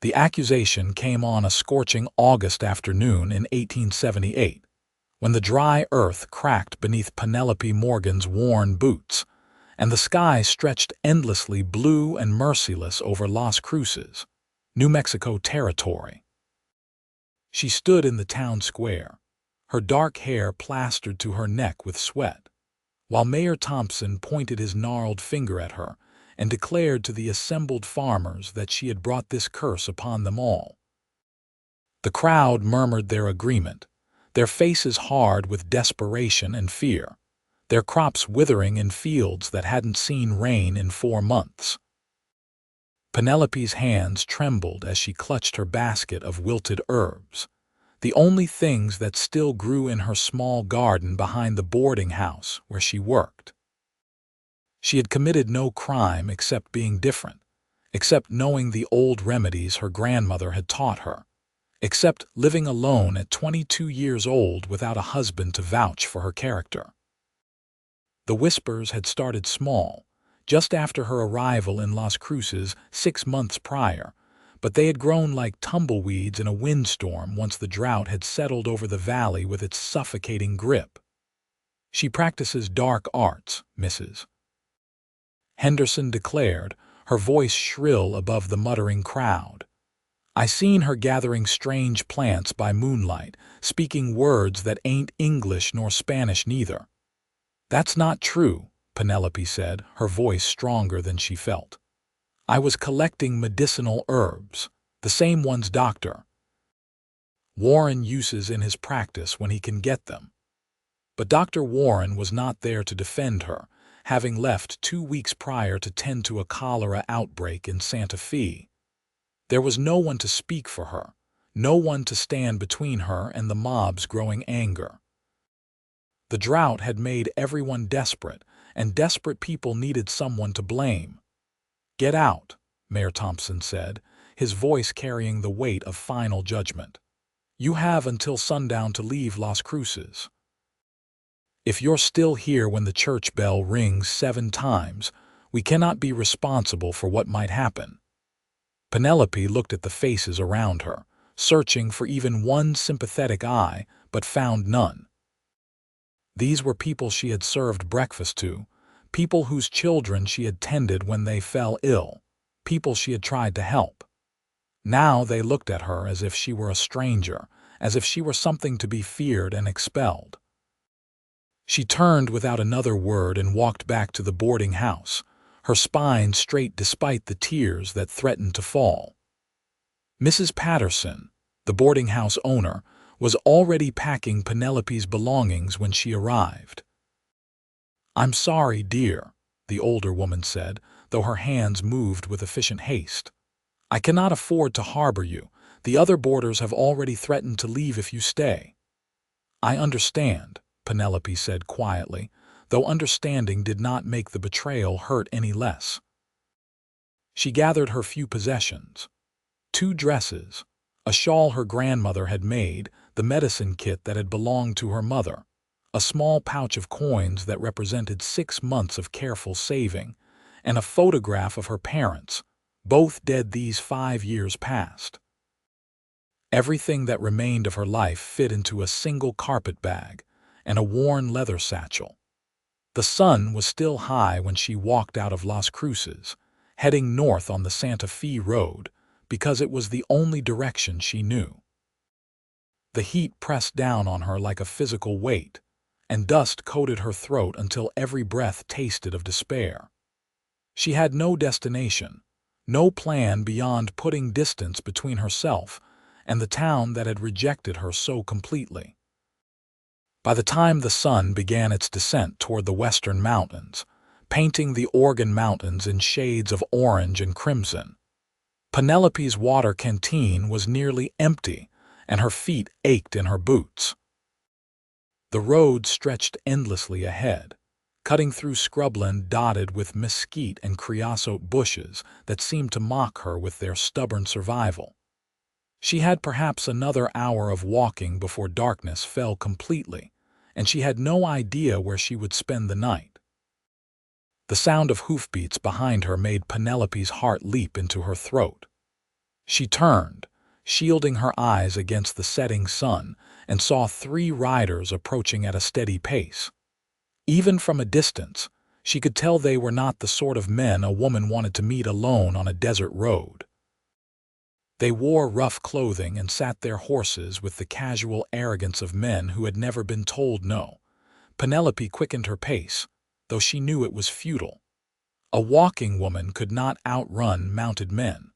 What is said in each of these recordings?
The accusation came on a scorching August afternoon in 1878, when the dry earth cracked beneath Penelope Morgan's worn boots, and the sky stretched endlessly blue and merciless over Las Cruces, New Mexico territory. She stood in the town square, her dark hair plastered to her neck with sweat, while Mayor Thompson pointed his gnarled finger at her and declared to the assembled farmers that she had brought this curse upon them all. The crowd murmured their agreement, their faces hard with desperation and fear, their crops withering in fields that hadn't seen rain in 4 months. Penelope's hands trembled as she clutched her basket of wilted herbs, the only things that still grew in her small garden behind the boarding house where she worked. She had committed no crime except being different, except knowing the old remedies her grandmother had taught her, except living alone at 22 years old without a husband to vouch for her character. The whispers had started small, just after her arrival in Las Cruces 6 months prior, but they had grown like tumbleweeds in a windstorm once the drought had settled over the valley with its suffocating grip. "She practices dark arts, Mrs. Henderson declared, her voice shrill above the muttering crowd. "I seen her gathering strange plants by moonlight, speaking words that ain't English nor Spanish neither." "That's not true," Penelope said, her voice stronger than she felt. "I was collecting medicinal herbs, the same ones Dr. Warren uses in his practice when he can get them." But Dr. Warren was not there to defend her, having left 2 weeks prior to tend to a cholera outbreak in Santa Fe. There was no one to speak for her, no one to stand between her and the mob's growing anger. The drought had made everyone desperate, and desperate people needed someone to blame. "Get out," Mayor Thompson said, his voice carrying the weight of final judgment. "You have until sundown to leave Las Cruces. If you're still here when the church bell rings 7 times, we cannot be responsible for what might happen." Penelope looked at the faces around her, searching for even one sympathetic eye, but found none. These were people she had served breakfast to, people whose children she had tended when they fell ill, people she had tried to help. Now they looked at her as if she were a stranger, as if she were something to be feared and expelled. She turned without another word and walked back to the boarding house, her spine straight despite the tears that threatened to fall. Mrs. Patterson, the boarding house owner, was already packing Penelope's belongings when she arrived. "I'm sorry, dear," the older woman said, though her hands moved with efficient haste. "I cannot afford to harbor you. The other boarders have already threatened to leave if you stay." "I understand," Penelope said quietly, though understanding did not make the betrayal hurt any less. She gathered her few possessions: 2 dresses, a shawl her grandmother had made, the medicine kit that had belonged to her mother, a small pouch of coins that represented 6 months of careful saving, and a photograph of her parents, both dead these 5 years past. Everything that remained of her life fit into a single carpet bag and a worn leather satchel. The sun was still high when she walked out of Las Cruces, heading north on the Santa Fe road, because it was the only direction she knew. The heat pressed down on her like a physical weight, and dust coated her throat until every breath tasted of despair. She had no destination, no plan beyond putting distance between herself and the town that had rejected her so completely. By the time the sun began its descent toward the western mountains, painting the Oregon mountains in shades of orange and crimson, Penelope's water canteen was nearly empty, and her feet ached in her boots. The road stretched endlessly ahead, cutting through scrubland dotted with mesquite and creosote bushes that seemed to mock her with their stubborn survival. She had perhaps another hour of walking before darkness fell completely, and she had no idea where she would spend the night. The sound of hoofbeats behind her made Penelope's heart leap into her throat. She turned, shielding her eyes against the setting sun, and saw 3 riders approaching at a steady pace. Even from a distance, she could tell they were not the sort of men a woman wanted to meet alone on a desert road. They wore rough clothing and sat their horses with the casual arrogance of men who had never been told no. Penelope quickened her pace, though she knew it was futile. A walking woman could not outrun mounted men.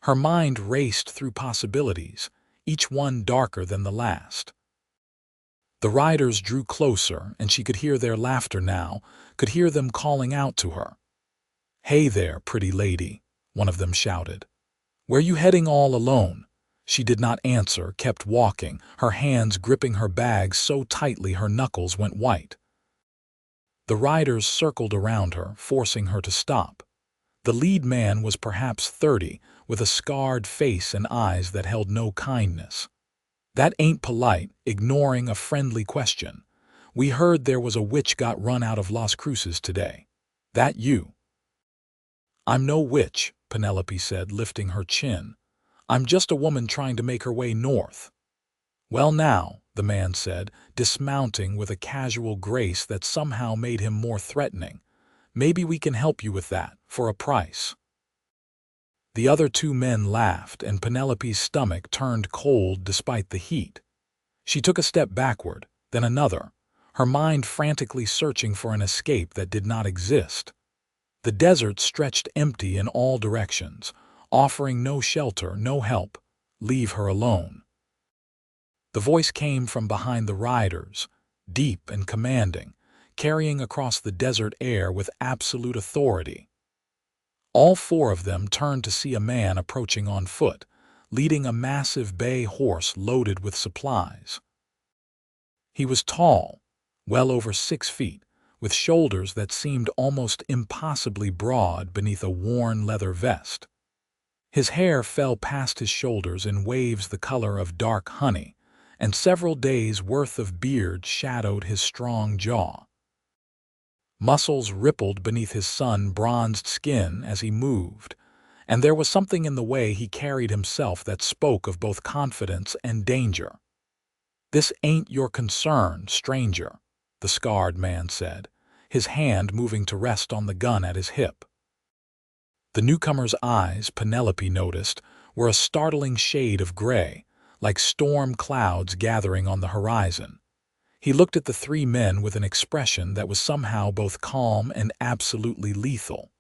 Her mind raced through possibilities, each one darker than the last. The riders drew closer, and she could hear their laughter now, could hear them calling out to her. "Hey there, pretty lady," one of them shouted. "Where you heading all alone?" She did not answer, kept walking, her hands gripping her bag so tightly her knuckles went white. The riders circled around her, forcing her to stop. The lead man was perhaps 30, with a scarred face and eyes that held no kindness. "That ain't polite," ignoring a friendly question. "We heard there was a witch got run out of Las Cruces today. That you?" "I'm no witch," Penelope said, lifting her chin. "I'm just a woman trying to make her way north." "Well now," the man said, dismounting with a casual grace that somehow made him more threatening, "maybe we can help you with that, for a price." The other 2 men laughed, and Penelope's stomach turned cold despite the heat. She took a step backward, then another, her mind frantically searching for an escape that did not exist. The desert stretched empty in all directions, offering no shelter, no help. Leave her alone. The voice came from behind the riders, deep and commanding, carrying across the desert air with absolute authority. All 4 of them turned to see a man approaching on foot, leading a massive bay horse loaded with supplies. He was tall, well over 6 feet, with shoulders that seemed almost impossibly broad beneath a worn leather vest. His hair fell past his shoulders in waves the color of dark honey, and several days' worth of beard shadowed his strong jaw. Muscles rippled beneath his sun-bronzed skin as he moved, and there was something in the way he carried himself that spoke of both confidence and danger. "This ain't your concern, stranger," the scarred man said, his hand moving to rest on the gun at his hip. The newcomer's eyes, Penelope noticed, were a startling shade of gray, like storm clouds gathering on the horizon. He looked at the 3 men with an expression that was somehow both calm and absolutely lethal.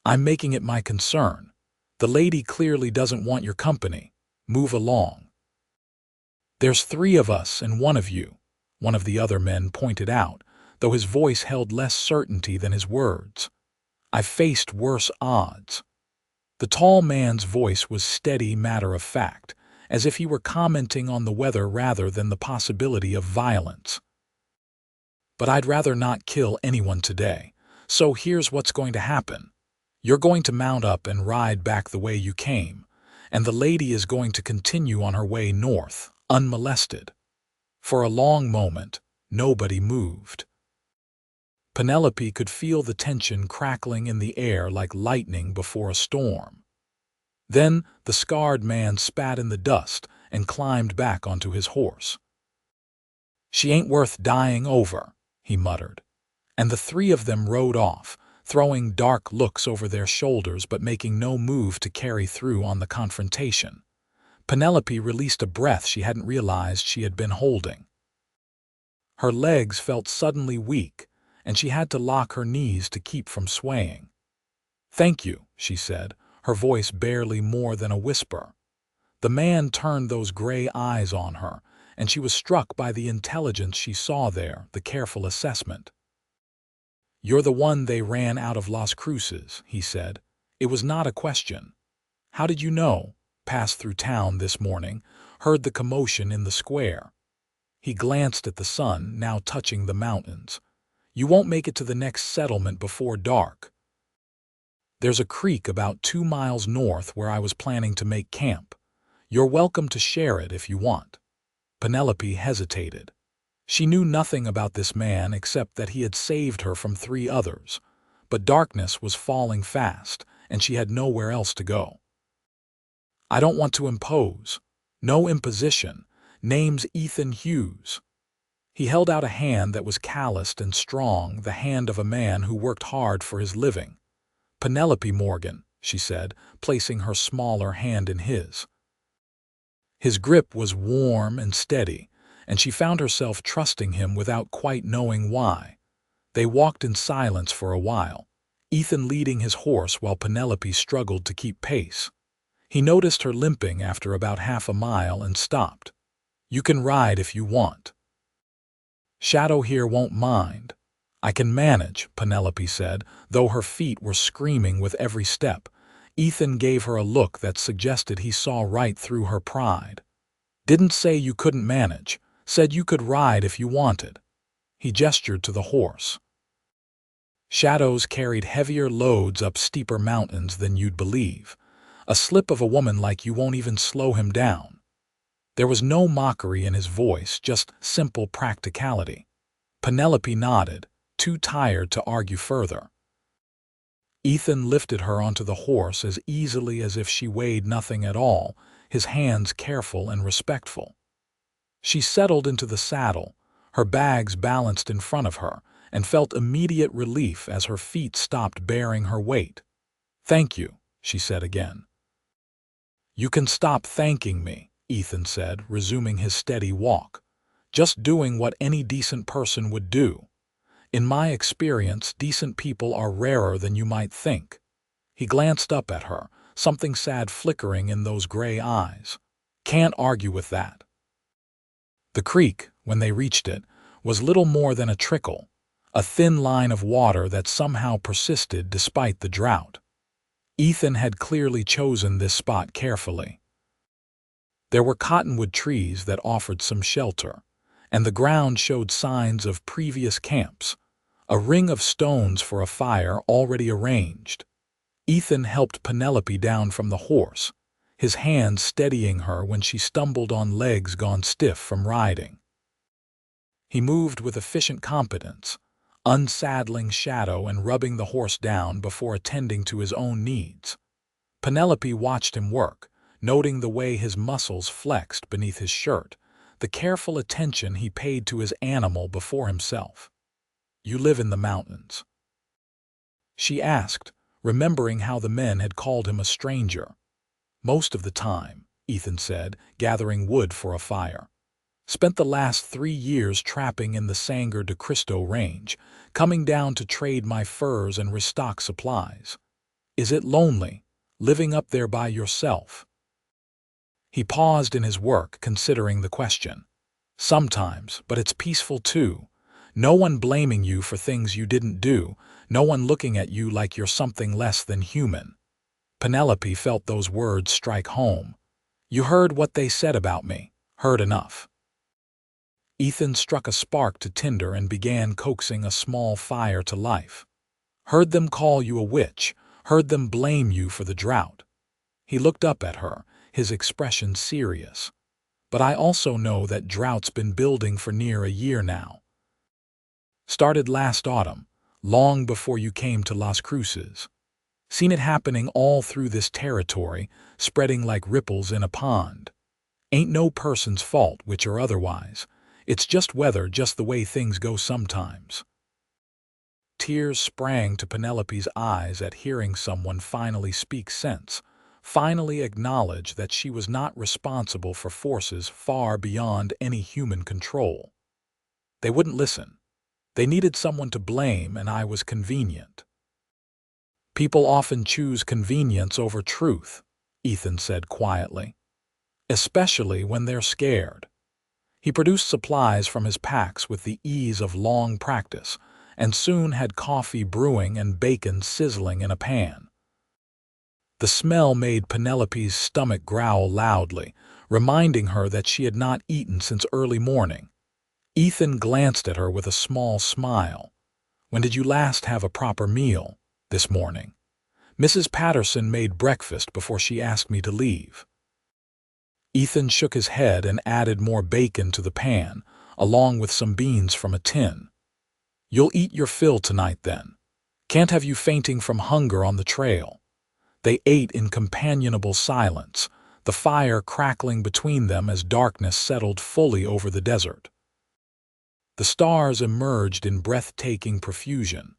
"I'm making it my concern. The lady clearly doesn't want your company. Move along." "There's 3 of us and 1 of you," one of the other men pointed out, though his voice held less certainty than his words. "I've faced worse odds." The tall man's voice was steady, matter-of-fact, as if he were commenting on the weather rather than the possibility of violence. "But I'd rather not kill anyone today, so here's what's going to happen. You're going to mount up and ride back the way you came, and the lady is going to continue on her way north, unmolested." For a long moment, nobody moved. Penelope could feel the tension crackling in the air like lightning before a storm. Then the scarred man spat in the dust and climbed back onto his horse. "She ain't worth dying over," he muttered, and the 3 of them rode off, throwing dark looks over their shoulders but making no move to carry through on the confrontation. Penelope released a breath she hadn't realized she had been holding. Her legs felt suddenly weak, and she had to lock her knees to keep from swaying. "Thank you," she said, her voice barely more than a whisper. The man turned those gray eyes on her, and she was struck by the intelligence she saw there, the careful assessment. "You're the one they ran out of Las Cruces," he said. It was not a question. "How did you know? Passed through town this morning, heard the commotion in the square." He glanced at the sun, now touching the mountains. "You won't make it to the next settlement before dark. There's a creek about 2 miles north where I was planning to make camp. You're welcome to share it if you want." Penelope hesitated. She knew nothing about this man except that he had saved her from 3 others, but darkness was falling fast, and she had nowhere else to go. I don't want to impose. No imposition. Name's Ethan Hughes." He held out a hand that was calloused and strong, the hand of a man who worked hard for his living. "Penelope Morgan," she said, placing her smaller hand in his. His grip was warm and steady, and she found herself trusting him without quite knowing why. They walked in silence for a while, Ethan leading his horse while Penelope struggled to keep pace. He noticed her limping after about half a mile and stopped. "You can ride if you want. Shadow here won't mind." "I can manage," Penelope said, though her feet were screaming with every step. Ethan gave her a look that suggested he saw right through her pride. "Didn't say you couldn't manage, said you could ride if you wanted." He gestured to the horse. Shadows carried heavier loads up steeper mountains than you'd believe. A slip of a woman like you won't even slow him down. There was no mockery in his voice, just simple practicality. Penelope nodded, too tired to argue further. Ethan lifted her onto the horse as easily as if she weighed nothing at all, his hands careful and respectful. She settled into the saddle, her bags balanced in front of her, and felt immediate relief as her feet stopped bearing her weight. "Thank you," she said again. "You can stop thanking me," Ethan said, resuming his steady walk. "Just doing what any decent person would do. In my experience, decent people are rarer than you might think." He glanced up at her, something sad flickering in those gray eyes. "Can't argue with that." The creek, when they reached it, was little more than a trickle, a thin line of water that somehow persisted despite the drought. Ethan had clearly chosen this spot carefully. There were cottonwood trees that offered some shelter, and the ground showed signs of previous camps, a ring of stones for a fire already arranged. Ethan helped Penelope down from the horse, his hand steadying her when she stumbled on legs gone stiff from riding. He moved with efficient competence, unsaddling Shadow and rubbing the horse down before attending to his own needs. Penelope watched him work, noting the way his muscles flexed beneath his shirt, the careful attention he paid to his animal before himself. "You live in the mountains?" she asked, remembering how the men had called him a stranger. "Most of the time," Ethan said, gathering wood for a fire. "Spent the last 3 years trapping in the Sangre de Cristo range, coming down to trade my furs and restock supplies. Is it lonely, living up there by yourself?" He paused in his work, considering the question. "Sometimes, but it's peaceful too. No one blaming you for things you didn't do, no one looking at you like you're something less than human." Penelope felt those words strike home. "You heard what they said about me. Heard enough." Ethan struck a spark to tinder and began coaxing a small fire to life. "Heard them call you a witch, heard them blame you for the drought." He looked up at her, his expression serious. "But I also know that drought's been building for near a year now. Started last autumn, long before you came to Las Cruces. Seen it happening all through this territory, spreading like ripples in a pond. Ain't no person's fault, witch or otherwise. It's just weather, just the way things go sometimes." Tears sprang to Penelope's eyes at hearing someone finally speak sense, finally acknowledge that she was not responsible for forces far beyond any human control. They wouldn't listen. They needed someone to blame, and I was convenient. "People often choose convenience over truth," Ethan said quietly. "Especially when they're scared." He produced supplies from his packs with the ease of long practice, and soon had coffee brewing and bacon sizzling in a pan. The smell made Penelope's stomach growl loudly, reminding her that she had not eaten since early morning. Ethan glanced at her with a small smile. "When did you last have a proper meal?" "This morning. Mrs. Patterson made breakfast before she asked me to leave." Ethan shook his head and added more bacon to the pan, along with some beans from a tin. "You'll eat your fill tonight, then. Can't have you fainting from hunger on the trail." They ate in companionable silence, the fire crackling between them as darkness settled fully over the desert. The stars emerged in breathtaking profusion,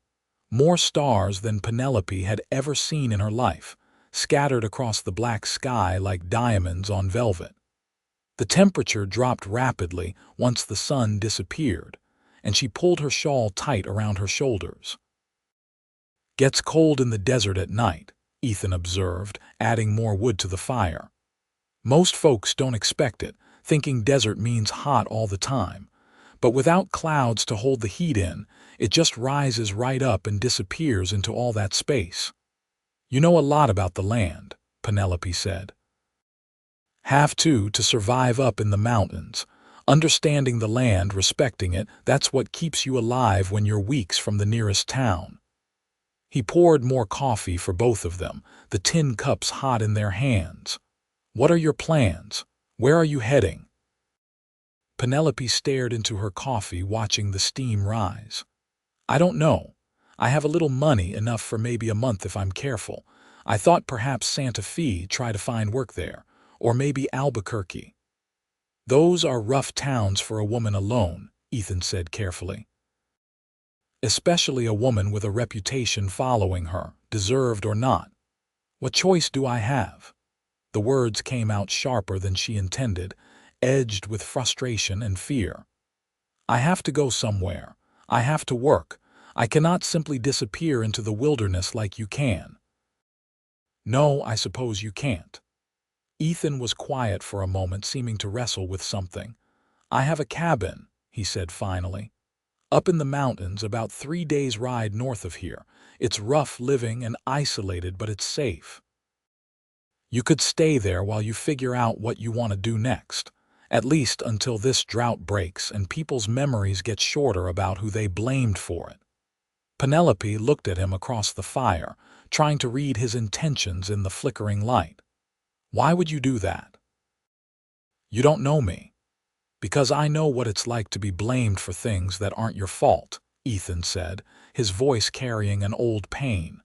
more stars than Penelope had ever seen in her life, scattered across the black sky like diamonds on velvet. The temperature dropped rapidly once the sun disappeared, and she pulled her shawl tight around her shoulders. "Gets cold in the desert at night," Ethan observed, adding more wood to the fire. "Most folks don't expect it, thinking desert means hot all the time. But without clouds to hold the heat in, it just rises right up and disappears into all that space." "You know a lot about the land," Penelope said. "Have to survive up in the mountains. Understanding the land, respecting it, that's what keeps you alive when you're weeks from the nearest town." He poured more coffee for both of them, the tin cups hot in their hands. "What are your plans? Where are you heading?" Penelope stared into her coffee, watching the steam rise. "I don't know. I have a little money, enough for maybe a month if I'm careful. I thought perhaps Santa Fe, try to find work there, or maybe Albuquerque." "Those are rough towns for a woman alone," Ethan said carefully. "Especially a woman with a reputation following her, deserved or not. What choice do I have?" The words came out sharper than she intended, edged with frustration and fear. "I have to go somewhere. I have to work. I cannot simply disappear into the wilderness like you can." "No, I suppose you can't." Ethan was quiet for a moment, seeming to wrestle with something. "I have a cabin," he said finally. "Up in the mountains, about 3 days' ride north of here. It's rough living and isolated, but it's safe. You could stay there while you figure out what you want to do next, at least until this drought breaks and people's memories get shorter about who they blamed for it." Penelope looked at him across the fire, trying to read his intentions in the flickering light. "Why would you do that?" "You don't know me." "Because I know what it's like to be blamed for things that aren't your fault," Ethan said, his voice carrying an old pain.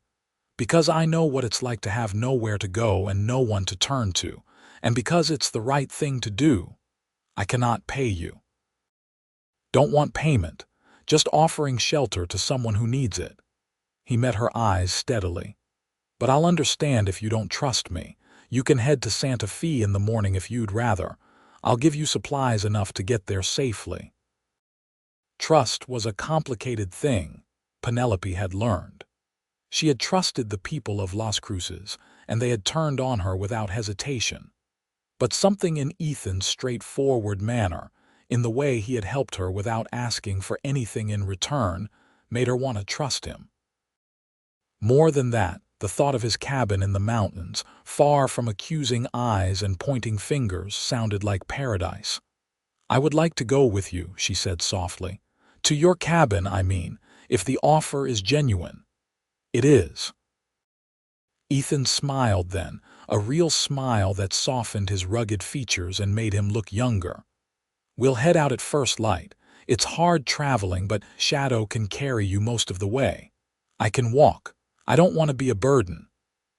"Because I know what it's like to have nowhere to go and no one to turn to, and because it's the right thing to do. I cannot pay you." "Don't want payment, just offering shelter to someone who needs it." He met her eyes steadily. "But I'll understand if you don't trust me. You can head to Santa Fe in the morning if you'd rather. I'll give you supplies enough to get there safely." Trust was a complicated thing, Penelope had learned. She had trusted the people of Las Cruces, and they had turned on her without hesitation. But something in Ethan's straightforward manner, in the way he had helped her without asking for anything in return, made her want to trust him. More than that, the thought of his cabin in the mountains, far from accusing eyes and pointing fingers, sounded like paradise. "I would like to go with you," she said softly. "To your cabin, I mean, if the offer is genuine." "It is." Ethan smiled then, a real smile that softened his rugged features and made him look younger. "We'll head out at first light. It's hard traveling, but Shadow can carry you most of the way. I can walk. I don't want to be a burden."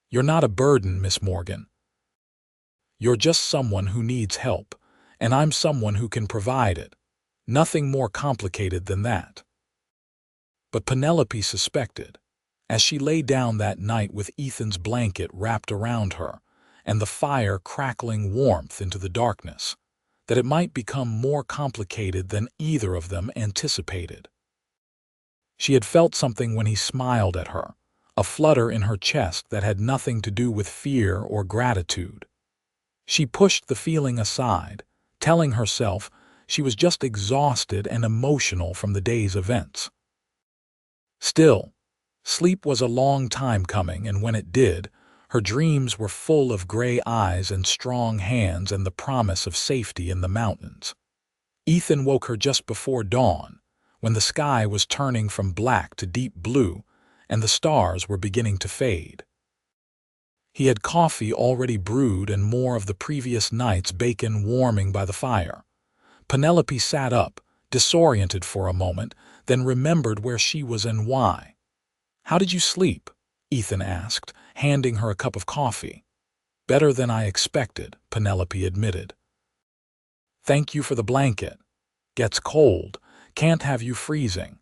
"You're not a burden, Miss Morgan. You're just someone who needs help, and I'm someone who can provide it. Nothing more complicated than that." But Penelope suspected, as she lay down that night with Ethan's blanket wrapped around her and the fire crackling warmth into the darkness, that it might become more complicated than either of them anticipated. She had felt something when he smiled at her, a flutter in her chest that had nothing to do with fear or gratitude. She pushed the feeling aside, telling herself she was just exhausted and emotional from the day's events. Still, sleep was a long time coming, and when it did, her dreams were full of gray eyes and strong hands and the promise of safety in the mountains. Ethan woke her just before dawn, when the sky was turning from black to deep blue and the stars were beginning to fade. He had coffee already brewed and more of the previous night's bacon warming by the fire. Penelope sat up, disoriented for a moment, then remembered where she was and why. "How did you sleep?" Ethan asked, handing her a cup of coffee. Better than I expected, Penelope admitted. Thank you for the blanket. Gets cold. Can't have you freezing.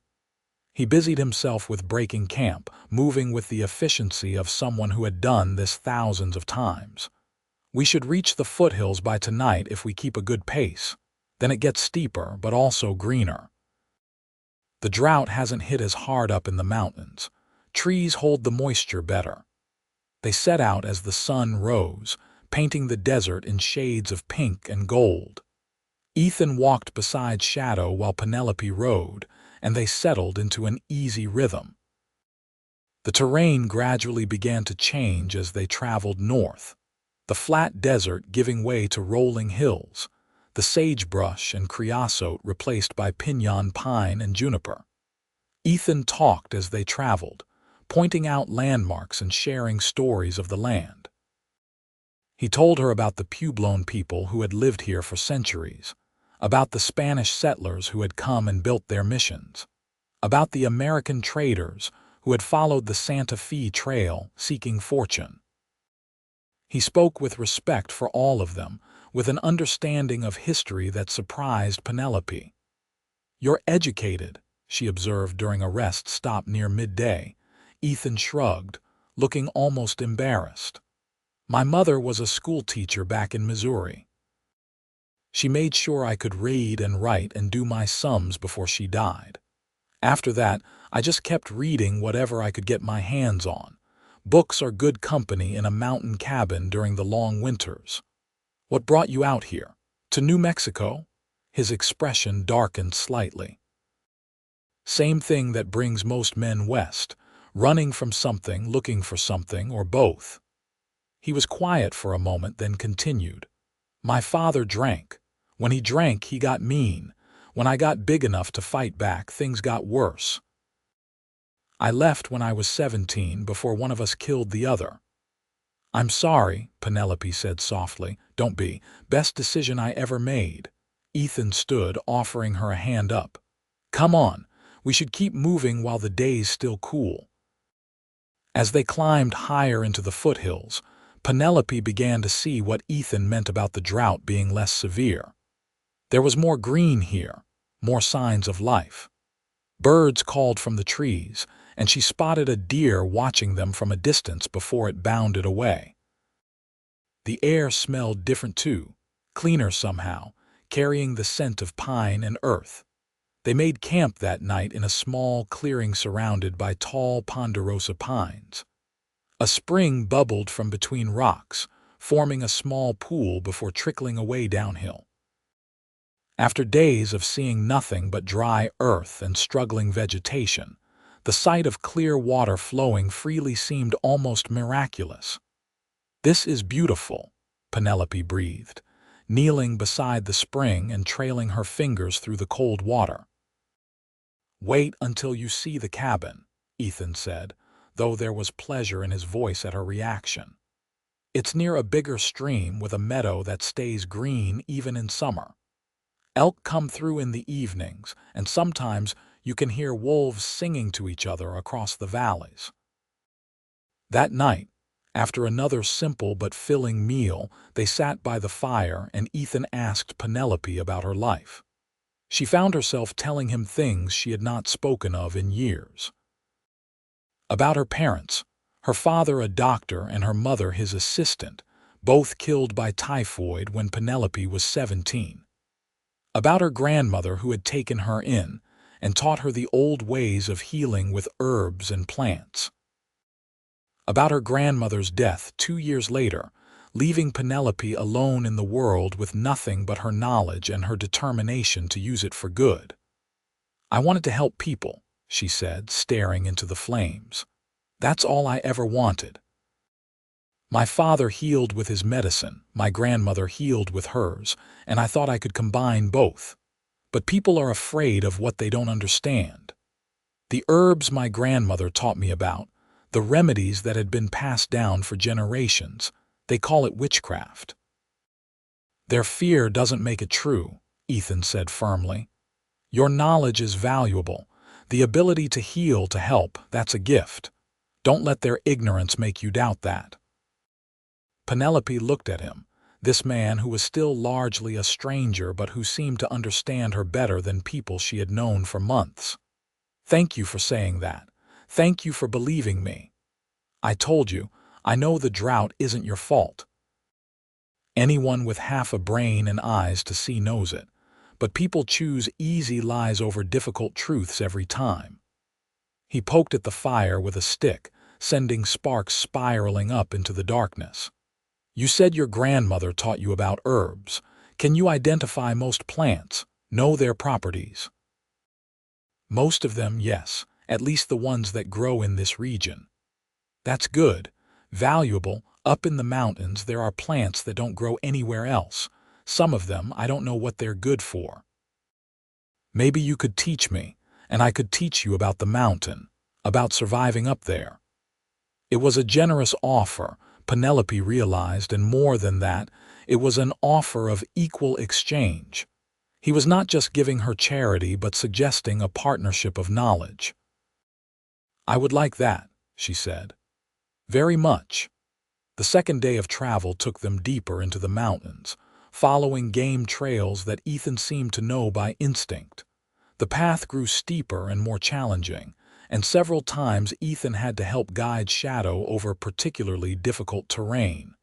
He busied himself with breaking camp, moving with the efficiency of someone who had done this thousands of times. We should reach the foothills by tonight if we keep a good pace. Then it gets steeper, but also greener. The drought hasn't hit as hard up in the mountains. Trees hold the moisture better. They set out as the sun rose, painting the desert in shades of pink and gold. Ethan walked beside Shadow while Penelope rode, and they settled into an easy rhythm. The terrain gradually began to change as they traveled north, the flat desert giving way to rolling hills, the sagebrush and creosote replaced by pinon pine and juniper. Ethan talked as they traveled, pointing out landmarks and sharing stories of the land. He told her about the Puebloan people who had lived here for centuries, about the Spanish settlers who had come and built their missions, about the American traders who had followed the Santa Fe Trail seeking fortune. He spoke with respect for all of them, with an understanding of history that surprised Penelope. "You're educated," she observed during a rest stop near midday. Ethan shrugged, looking almost embarrassed. "My mother was a schoolteacher back in Missouri. She made sure I could read and write and do my sums before she died. After that, I just kept reading whatever I could get my hands on. Books are good company in a mountain cabin during the long winters. What brought you out here? To New Mexico?" His expression darkened slightly. "Same thing that brings most men west, running from something, looking for something, or both." He was quiet for a moment, then continued. "My father drank. When he drank, he got mean. When I got big enough to fight back, things got worse. I left when I was 17 before one of us killed the other." "I'm sorry," Penelope said softly. "Don't be. Best decision I ever made." Ethan stood, offering her a hand up. "Come on. We should keep moving while the day's still cool." As they climbed higher into the foothills, Penelope began to see what Ethan meant about the drought being less severe. There was more green here, more signs of life. Birds called from the trees, and she spotted a deer watching them from a distance before it bounded away. The air smelled different too, cleaner somehow, carrying the scent of pine and earth. They made camp that night in a small clearing surrounded by tall ponderosa pines. A spring bubbled from between rocks, forming a small pool before trickling away downhill. After days of seeing nothing but dry earth and struggling vegetation, the sight of clear water flowing freely seemed almost miraculous. "This is beautiful," Penelope breathed, kneeling beside the spring and trailing her fingers through the cold water. "Wait until you see the cabin," Ethan said, though there was pleasure in his voice at her reaction. "It's near a bigger stream with a meadow that stays green even in summer. Elk come through in the evenings, and sometimes you can hear wolves singing to each other across the valleys." That night, after another simple but filling meal, they sat by the fire and Ethan asked Penelope about her life. She found herself telling him things she had not spoken of in years. About her parents, her father a doctor and her mother his assistant, both killed by typhoid when Penelope was 17. About her grandmother who had taken her in and taught her the old ways of healing with herbs and plants. About her grandmother's death 2 years later, leaving Penelope alone in the world with nothing but her knowledge and her determination to use it for good. "I wanted to help people," she said, staring into the flames. "That's all I ever wanted. My father healed with his medicine, my grandmother healed with hers, and I thought I could combine both. But people are afraid of what they don't understand. The herbs my grandmother taught me about, the remedies that had been passed down for generations, they call it witchcraft. Their fear doesn't make it true," Ethan said firmly. "Your knowledge is valuable. The ability to heal, to help, that's a gift. Don't let their ignorance make you doubt that." Penelope looked at him, this man who was still largely a stranger but who seemed to understand her better than people she had known for months. "Thank you for saying that. Thank you for believing me. I told you, I know the drought isn't your fault. Anyone with half a brain and eyes to see knows it, but people choose easy lies over difficult truths every time." He poked at the fire with a stick, sending sparks spiraling up into the darkness. "You said your grandmother taught you about herbs. Can you identify most plants, know their properties?" "Most of them, yes, at least the ones that grow in this region." "That's good. Valuable. Up in the mountains there are plants that don't grow anywhere else. Some of them I don't know what they're good for." "Maybe you could teach me, and I could teach you about the mountain, about surviving up there." It was a generous offer, Penelope realized, and more than that, it was an offer of equal exchange. He was not just giving her charity but suggesting a partnership of knowledge. "I would like that," she said. "Very much." The second day of travel took them deeper into the mountains, following game trails that Ethan seemed to know by instinct. The path grew steeper and more challenging, and several times Ethan had to help guide Shadow over particularly difficult terrain.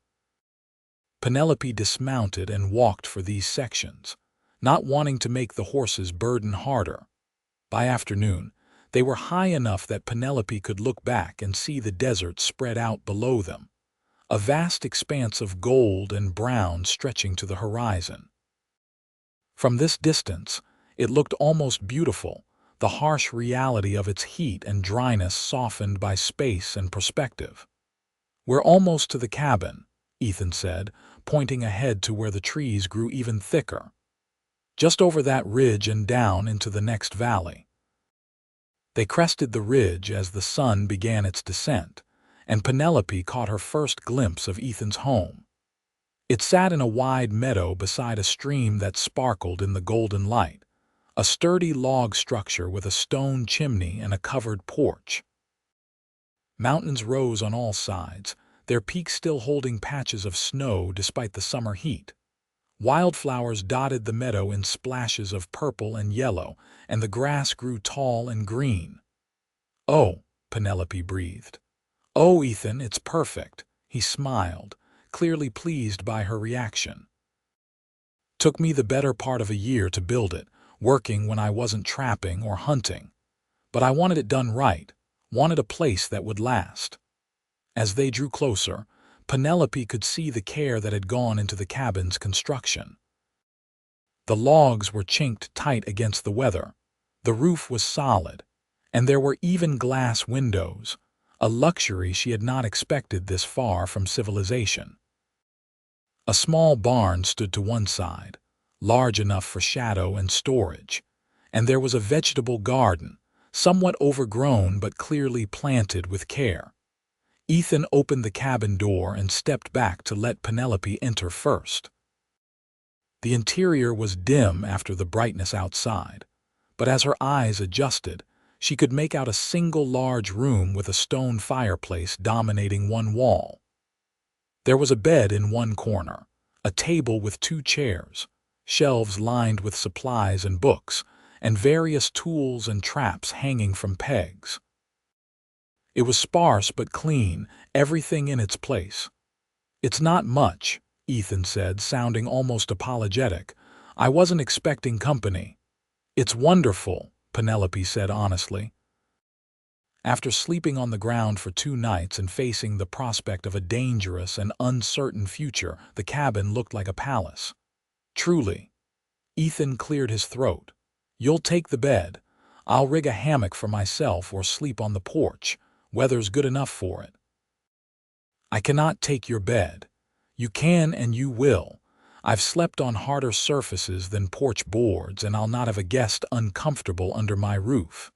Penelope dismounted and walked for these sections, not wanting to make the horses' burden harder. By afternoon, they were high enough that Penelope could look back and see the desert spread out below them, a vast expanse of gold and brown stretching to the horizon. From this distance, it looked almost beautiful, the harsh reality of its heat and dryness softened by space and perspective. "We're almost to the cabin," Ethan said, pointing ahead to where the trees grew even thicker. "Just over that ridge and down into the next valley." They crested the ridge as the sun began its descent, and Penelope caught her first glimpse of Ethan's home. It sat in a wide meadow beside a stream that sparkled in the golden light, a sturdy log structure with a stone chimney and a covered porch. Mountains rose on all sides, their peaks still holding patches of snow despite the summer heat. Wildflowers dotted the meadow in splashes of purple and yellow, and the grass grew tall and green. "Oh," Penelope breathed. "Oh, Ethan, it's perfect." He smiled, clearly pleased by her reaction. "Took me the better part of a year to build it, working when I wasn't trapping or hunting. But I wanted it done right, wanted a place that would last." As they drew closer, Penelope could see the care that had gone into the cabin's construction. The logs were chinked tight against the weather, the roof was solid, and there were even glass windows, a luxury she had not expected this far from civilization. A small barn stood to one side, large enough for shadow and storage, and there was a vegetable garden, somewhat overgrown but clearly planted with care. Ethan opened the cabin door and stepped back to let Penelope enter first. The interior was dim after the brightness outside, but as her eyes adjusted, she could make out a single large room with a stone fireplace dominating one wall. There was a bed in one corner, a table with 2 chairs, shelves lined with supplies and books, and various tools and traps hanging from pegs. It was sparse but clean, everything in its place. "It's not much," Ethan said, sounding almost apologetic. "I wasn't expecting company." "It's wonderful," Penelope said honestly. After sleeping on the ground for 2 nights and facing the prospect of a dangerous and uncertain future, the cabin looked like a palace. "Truly." Ethan cleared his throat. "You'll take the bed. I'll rig a hammock for myself or sleep on the porch. Weather's good enough for it." "I cannot take your bed." "You can and you will. I've slept on harder surfaces than porch boards, and I'll not have a guest uncomfortable under my roof."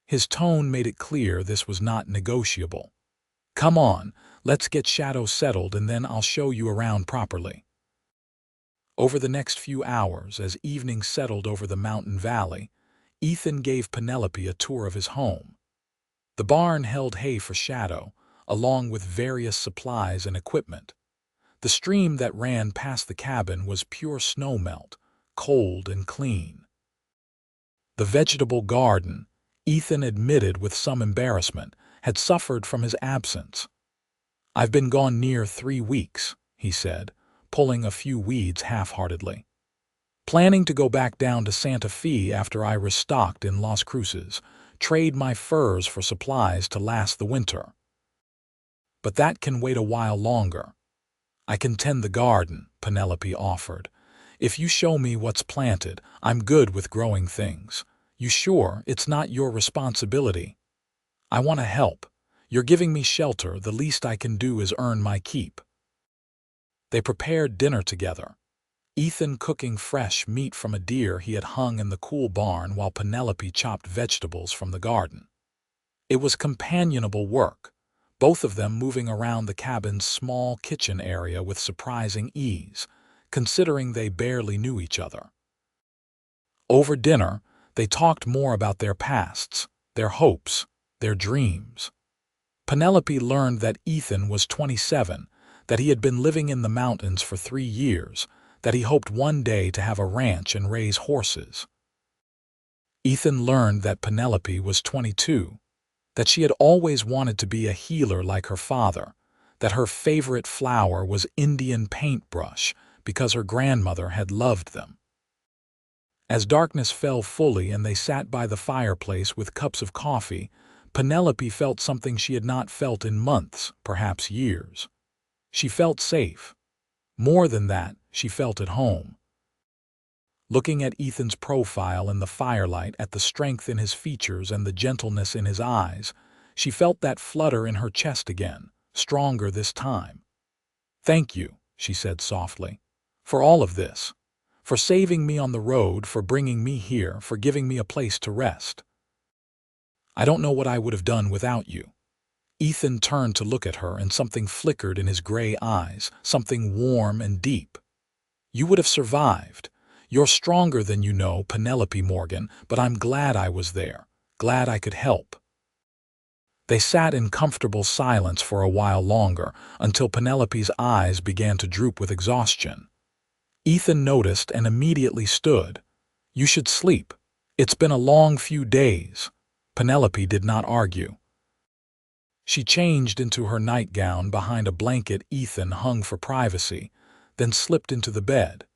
His tone made it clear this was not negotiable. "Come on, let's get Shadow settled and then I'll show you around properly." Over the next few hours, as evening settled over the mountain valley, Ethan gave Penelope a tour of his home. The barn held hay for Shadow, along with various supplies and equipment. The stream that ran past the cabin was pure snowmelt, cold and clean. The vegetable garden, Ethan admitted with some embarrassment, had suffered from his absence. "I've been gone near 3 weeks," he said, pulling a few weeds half-heartedly. "Planning to go back down to Santa Fe after I restocked in Las Cruces, trade my furs for supplies to last the winter. But that can wait a while longer." "I can tend the garden," Penelope offered. "If you show me what's planted, I'm good with growing things. You sure it's not your responsibility?" "I want to help. You're giving me shelter, the least I can do is earn my keep." They prepared dinner together, Ethan cooking fresh meat from a deer he had hung in the cool barn while Penelope chopped vegetables from the garden. It was companionable work, both of them moving around the cabin's small kitchen area with surprising ease, considering they barely knew each other. Over dinner, they talked more about their pasts, their hopes, their dreams. Penelope learned that Ethan was 27, that he had been living in the mountains for 3 years, that he hoped one day to have a ranch and raise horses. Ethan learned that Penelope was 22, that she had always wanted to be a healer like her father, that her favorite flower was Indian paintbrush because her grandmother had loved them. As darkness fell fully and they sat by the fireplace with cups of coffee, Penelope felt something she had not felt in months, perhaps years. She felt safe. More than that, she felt at home. Looking at Ethan's profile in the firelight, at the strength in his features and the gentleness in his eyes, she felt that flutter in her chest again, stronger this time. "Thank you," she said softly, "for all of this. For saving me on the road, for bringing me here, for giving me a place to rest. I don't know what I would have done without you." Ethan turned to look at her, and something flickered in his gray eyes, something warm and deep. "You would have survived. You're stronger than you know, Penelope Morgan, but I'm glad I was there, glad I could help." They sat in comfortable silence for a while longer, until Penelope's eyes began to droop with exhaustion. Ethan noticed and immediately stood. "You should sleep. It's been a long few days." Penelope did not argue. She changed into her nightgown behind a blanket Ethan hung for privacy, then slipped into the bed.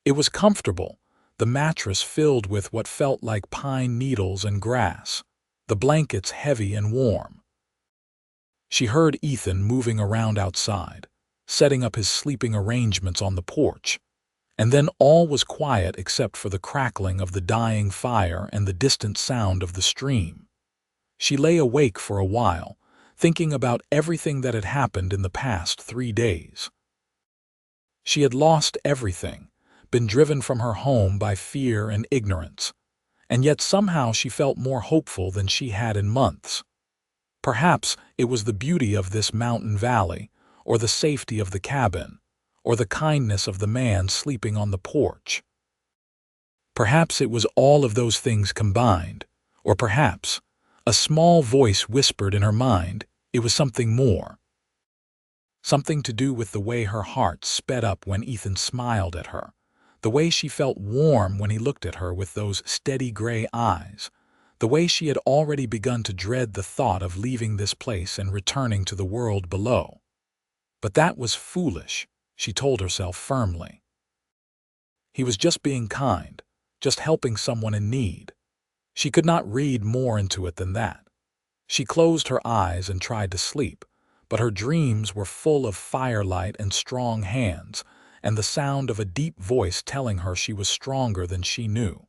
It was comfortable, the mattress filled with what felt like pine needles and grass, the blankets heavy and warm. She heard Ethan moving around outside, setting up his sleeping arrangements on the porch, and then all was quiet except for the crackling of the dying fire and the distant sound of the stream. She lay awake for a while, thinking about everything that had happened in the past 3 days. She had lost everything, been driven from her home by fear and ignorance, and yet somehow she felt more hopeful than she had in months. Perhaps it was the beauty of this mountain valley, or the safety of the cabin, or the kindness of the man sleeping on the porch. Perhaps it was all of those things combined, or perhaps, a small voice whispered in her mind, it was something more. Something to do with the way her heart sped up when Ethan smiled at her, the way she felt warm when he looked at her with those steady gray eyes, the way she had already begun to dread the thought of leaving this place and returning to the world below. But that was foolish, she told herself firmly. He was just being kind, just helping someone in need. She could not read more into it than that. She closed her eyes and tried to sleep, but her dreams were full of firelight and strong hands, and the sound of a deep voice telling her she was stronger than she knew.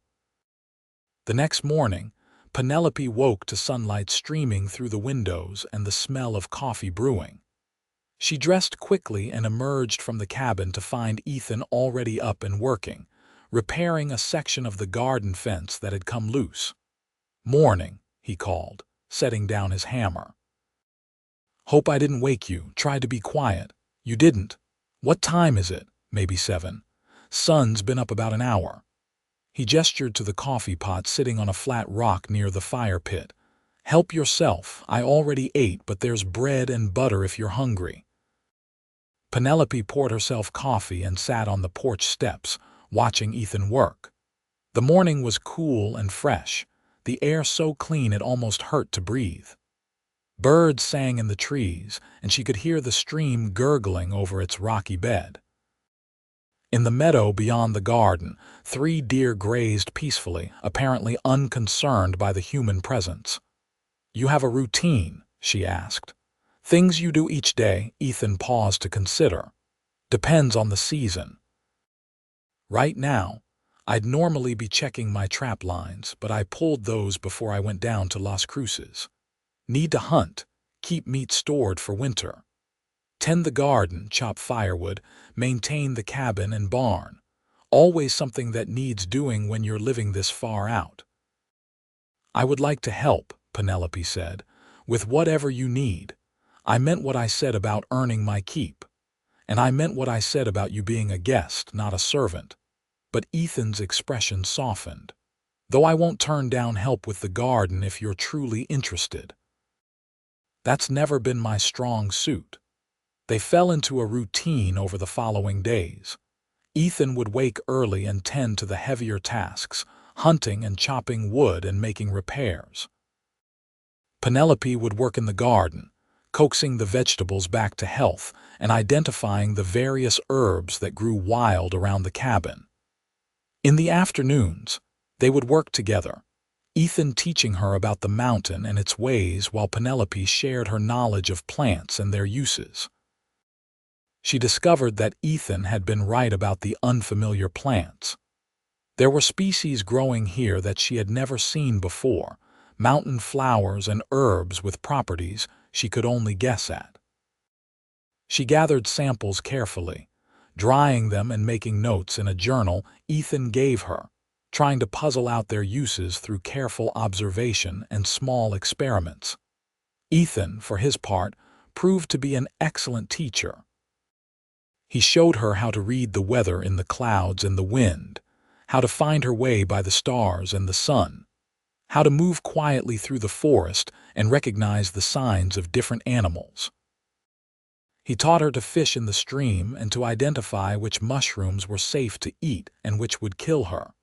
The next morning, Penelope woke to sunlight streaming through the windows and the smell of coffee brewing. She dressed quickly and emerged from the cabin to find Ethan already up and working, repairing a section of the garden fence that had come loose. "Morning," he called, setting down his hammer. "Hope I didn't wake you. Tried to be quiet. You didn't. What time is it? Maybe 7. Sun's been up about an hour." He gestured to the coffee pot sitting on a flat rock near the fire pit. "Help yourself. I already ate, but there's bread and butter if you're hungry." Penelope poured herself coffee and sat on the porch steps, watching Ethan work. The morning was cool and fresh, the air so clean it almost hurt to breathe. Birds sang in the trees, and she could hear the stream gurgling over its rocky bed. In the meadow beyond the garden, 3 deer grazed peacefully, apparently unconcerned by the human presence. "You have a routine?" she asked. "Things you do each day," Ethan paused to consider. "Depends on the season. Right now, I'd normally be checking my trap lines, but I pulled those before I went down to Las Cruces. Need to hunt, keep meat stored for winter. Tend the garden, chop firewood, maintain the cabin and barn. Always something that needs doing when you're living this far out." "I would like to help," Penelope said, "with whatever you need. I meant what I said about earning my keep. And I meant what I said about you being a guest, not a servant." But Ethan's expression softened. "Though I won't turn down help with the garden if you're truly interested. That's never been my strong suit." They fell into a routine over the following days. Ethan would wake early and tend to the heavier tasks, hunting and chopping wood and making repairs. Penelope would work in the garden, coaxing the vegetables back to health and identifying the various herbs that grew wild around the cabin. In the afternoons, they would work together, Ethan teaching her about the mountain and its ways while Penelope shared her knowledge of plants and their uses. She discovered that Ethan had been right about the unfamiliar plants. There were species growing here that she had never seen before, mountain flowers and herbs with properties she could only guess at. She gathered samples carefully, drying them and making notes in a journal Ethan gave her, trying to puzzle out their uses through careful observation and small experiments. Ethan, for his part, proved to be an excellent teacher. He showed her how to read the weather in the clouds and the wind, how to find her way by the stars and the sun, how to move quietly through the forest and recognize the signs of different animals. He taught her to fish in the stream and to identify which mushrooms were safe to eat and which would kill her.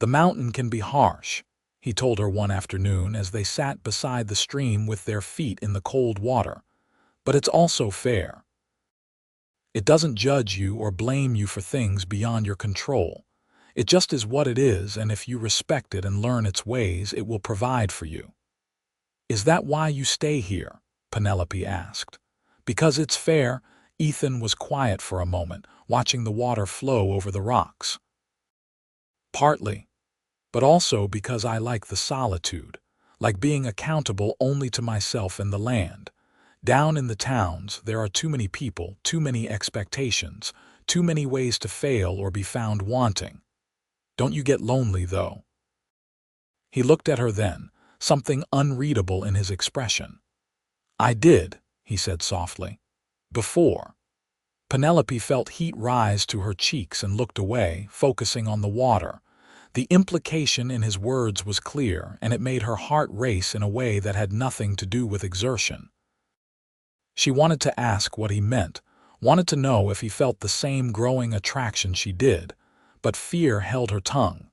"The mountain can be harsh," he told her one afternoon as they sat beside the stream with their feet in the cold water, "but it's also fair. It doesn't judge you or blame you for things beyond your control. It just is what it is, and if you respect it and learn its ways, it will provide for you." "Is that why you stay here?" Penelope asked. "Because it's fair." Ethan was quiet for a moment, watching the water flow over the rocks. "Partly, but also because I like the solitude, like being accountable only to myself and the land. Down in the towns, there are too many people, too many expectations, too many ways to fail or be found wanting. Don't you get lonely, though?" He looked at her then, something unreadable in his expression. "I did," he said softly. "Before." Penelope felt heat rise to her cheeks and looked away, focusing on the water. The implication in his words was clear, and it made her heart race in a way that had nothing to do with exertion. She wanted to ask what he meant, wanted to know if he felt the same growing attraction she did, but fear held her tongue.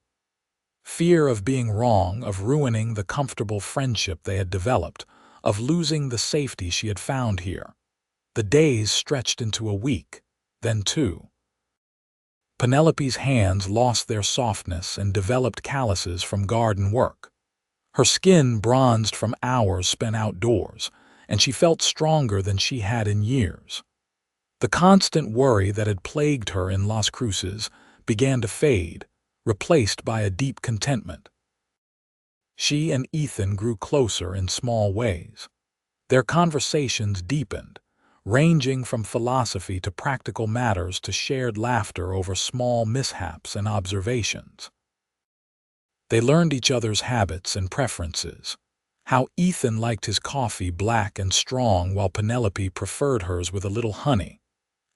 Fear of being wrong, of ruining the comfortable friendship they had developed, of losing the safety she had found here. The days stretched into a week, then 2. Penelope's hands lost their softness and developed calluses from garden work. Her skin bronzed from hours spent outdoors, and she felt stronger than she had in years. The constant worry that had plagued her in Las Cruces began to fade, replaced by a deep contentment. She and Ethan grew closer in small ways. Their conversations deepened, ranging from philosophy to practical matters to shared laughter over small mishaps and observations. They learned each other's habits and preferences, how Ethan liked his coffee black and strong while Penelope preferred hers with a little honey,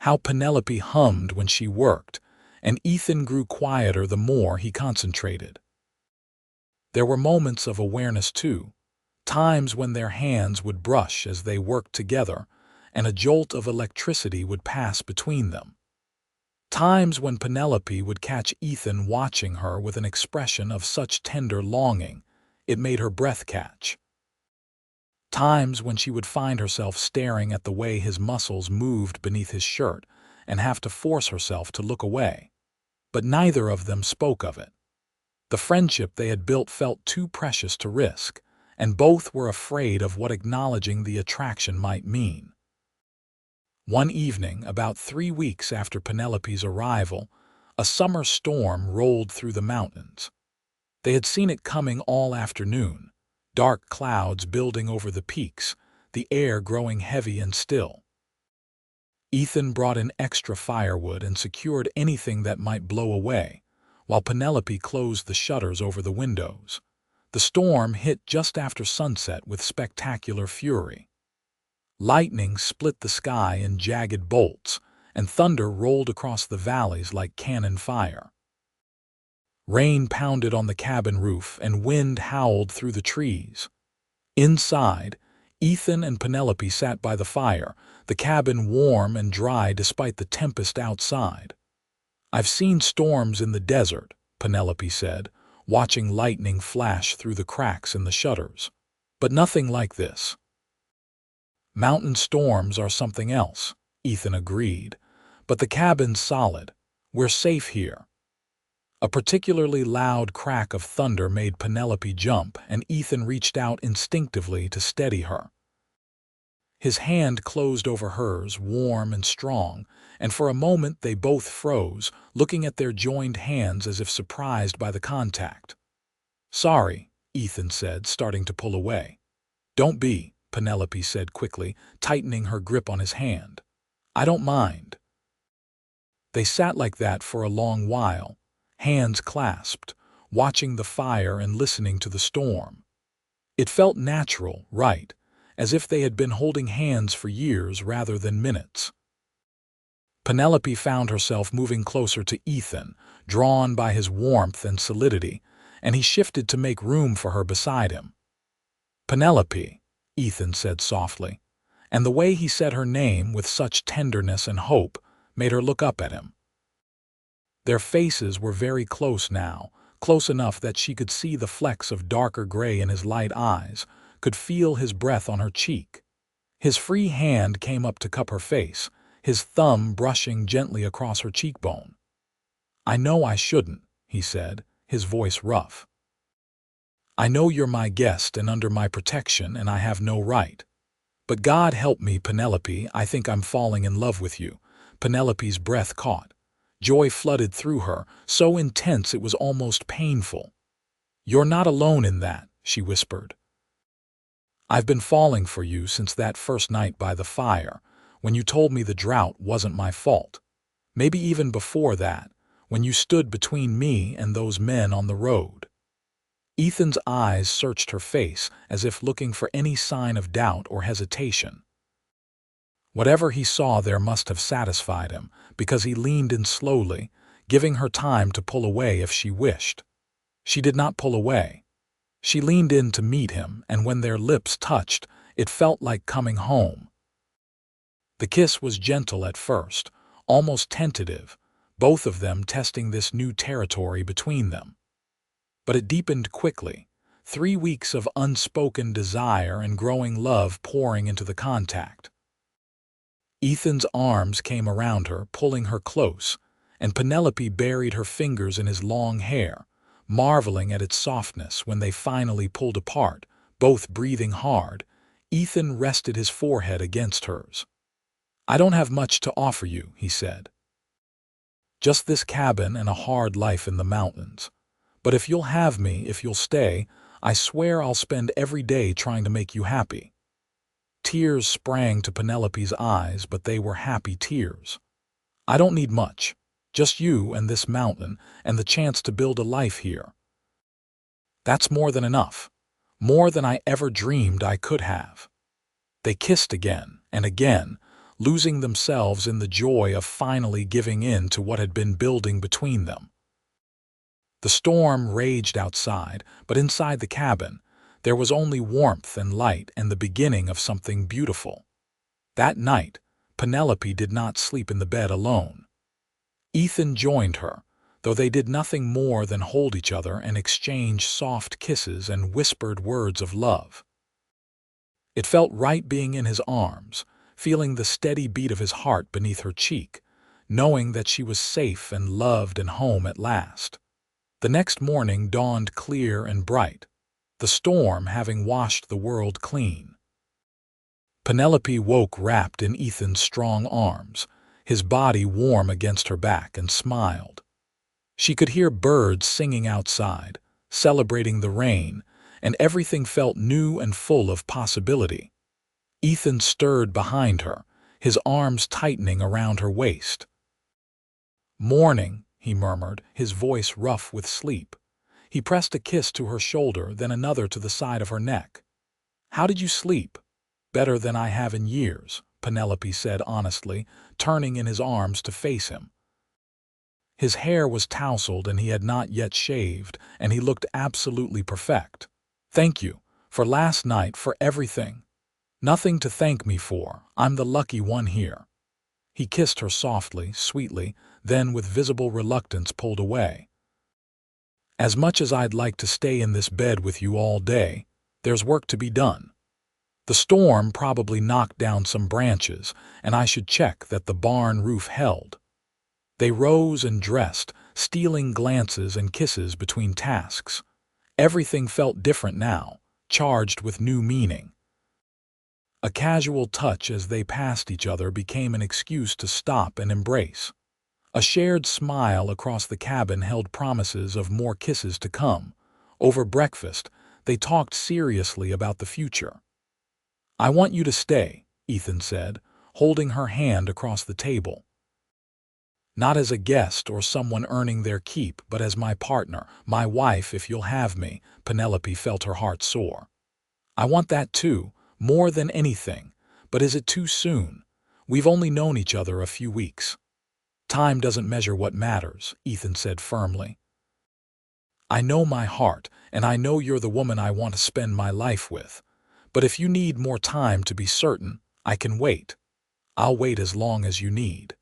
how Penelope hummed when she worked, and Ethan grew quieter the more he concentrated. There were moments of awareness too, times when their hands would brush as they worked together, and a jolt of electricity would pass between them. Times when Penelope would catch Ethan watching her with an expression of such tender longing, it made her breath catch. Times when she would find herself staring at the way his muscles moved beneath his shirt and have to force herself to look away. But neither of them spoke of it. The friendship they had built felt too precious to risk, and both were afraid of what acknowledging the attraction might mean. One evening, about 3 weeks after Penelope's arrival, a summer storm rolled through the mountains. They had seen it coming all afternoon, dark clouds building over the peaks, the air growing heavy and still. Ethan brought in extra firewood and secured anything that might blow away, while Penelope closed the shutters over the windows. The storm hit just after sunset with spectacular fury. Lightning split the sky in jagged bolts, and thunder rolled across the valleys like cannon fire. Rain pounded on the cabin roof and wind howled through the trees. Inside, Ethan and Penelope sat by the fire, the cabin warm and dry despite the tempest outside. "I've seen storms in the desert," Penelope said, watching lightning flash through the cracks in the shutters. "But nothing like this." "Mountain storms are something else," Ethan agreed. "But the cabin's solid. We're safe here." A particularly loud crack of thunder made Penelope jump, and Ethan reached out instinctively to steady her. His hand closed over hers, warm and strong, and for a moment they both froze, looking at their joined hands as if surprised by the contact. "Sorry," Ethan said, starting to pull away. "Don't be," Penelope said quickly, tightening her grip on his hand. "I don't mind." They sat like that for a long while, hands clasped, watching the fire and listening to the storm. It felt natural, right, as if they had been holding hands for years rather than minutes. Penelope found herself moving closer to Ethan, drawn by his warmth and solidity, and he shifted to make room for her beside him. "Penelope," Ethan said softly, and the way he said her name with such tenderness and hope made her look up at him. Their faces were very close now, close enough that she could see the flecks of darker gray in his light eyes, could feel his breath on her cheek. His free hand came up to cup her face, his thumb brushing gently across her cheekbone. "I know I shouldn't," he said, his voice rough. "I know you're my guest and under my protection, and I have no right. But God help me, Penelope, I think I'm falling in love with you." Penelope's breath caught. Joy flooded through her, so intense it was almost painful. "You're not alone in that," she whispered. "I've been falling for you since that first night by the fire, when you told me the drought wasn't my fault. Maybe even before that, when you stood between me and those men on the road." Ethan's eyes searched her face as if looking for any sign of doubt or hesitation. Whatever he saw there must have satisfied him, because he leaned in slowly, giving her time to pull away if she wished. She did not pull away. She leaned in to meet him, and when their lips touched, it felt like coming home. The kiss was gentle at first, almost tentative, both of them testing this new territory between them. But it deepened quickly, 3 weeks of unspoken desire and growing love pouring into the contact. Ethan's arms came around her, pulling her close, and Penelope buried her fingers in his long hair, marveling at its softness. When they finally pulled apart, both breathing hard, Ethan rested his forehead against hers. "I don't have much to offer you," he said. "Just this cabin and a hard life in the mountains. But if you'll have me, if you'll stay, I swear I'll spend every day trying to make you happy." Tears sprang to Penelope's eyes, but they were happy tears. "I don't need much, just you and this mountain and the chance to build a life here. That's more than enough, more than I ever dreamed I could have." They kissed again and again, losing themselves in the joy of finally giving in to what had been building between them. The storm raged outside, but inside the cabin, there was only warmth and light and the beginning of something beautiful. That night, Penelope did not sleep in the bed alone. Ethan joined her, though they did nothing more than hold each other and exchange soft kisses and whispered words of love. It felt right being in his arms, feeling the steady beat of his heart beneath her cheek, knowing that she was safe and loved and home at last. The next morning dawned clear and bright, the storm having washed the world clean. Penelope woke wrapped in Ethan's strong arms, his body warm against her back, and smiled. She could hear birds singing outside, celebrating the rain, and everything felt new and full of possibility. Ethan stirred behind her, his arms tightening around her waist. "Morning," he murmured, his voice rough with sleep. He pressed a kiss to her shoulder, then another to the side of her neck. "How did you sleep?" "Better than I have in years," Penelope said honestly, turning in his arms to face him. His hair was tousled and he had not yet shaved, and he looked absolutely perfect. "Thank you, for last night, for everything." "Nothing to thank me for, I'm the lucky one here." He kissed her softly, sweetly, then with visible reluctance pulled away. "As much as I'd like to stay in this bed with you all day, there's work to be done. The storm probably knocked down some branches, and I should check that the barn roof held." They rose and dressed, stealing glances and kisses between tasks. Everything felt different now, charged with new meaning. A casual touch as they passed each other became an excuse to stop and embrace. A shared smile across the cabin held promises of more kisses to come. Over breakfast, they talked seriously about the future. "I want you to stay," Ethan said, holding her hand across the table. "Not as a guest or someone earning their keep, but as my partner, my wife if you'll have me." Penelope felt her heart soar. "I want that too, more than anything, but is it too soon? We've only known each other a few weeks." "Time doesn't measure what matters," Ethan said firmly. "I know my heart, and I know you're the woman I want to spend my life with. But if you need more time to be certain, I can wait. I'll wait as long as you need."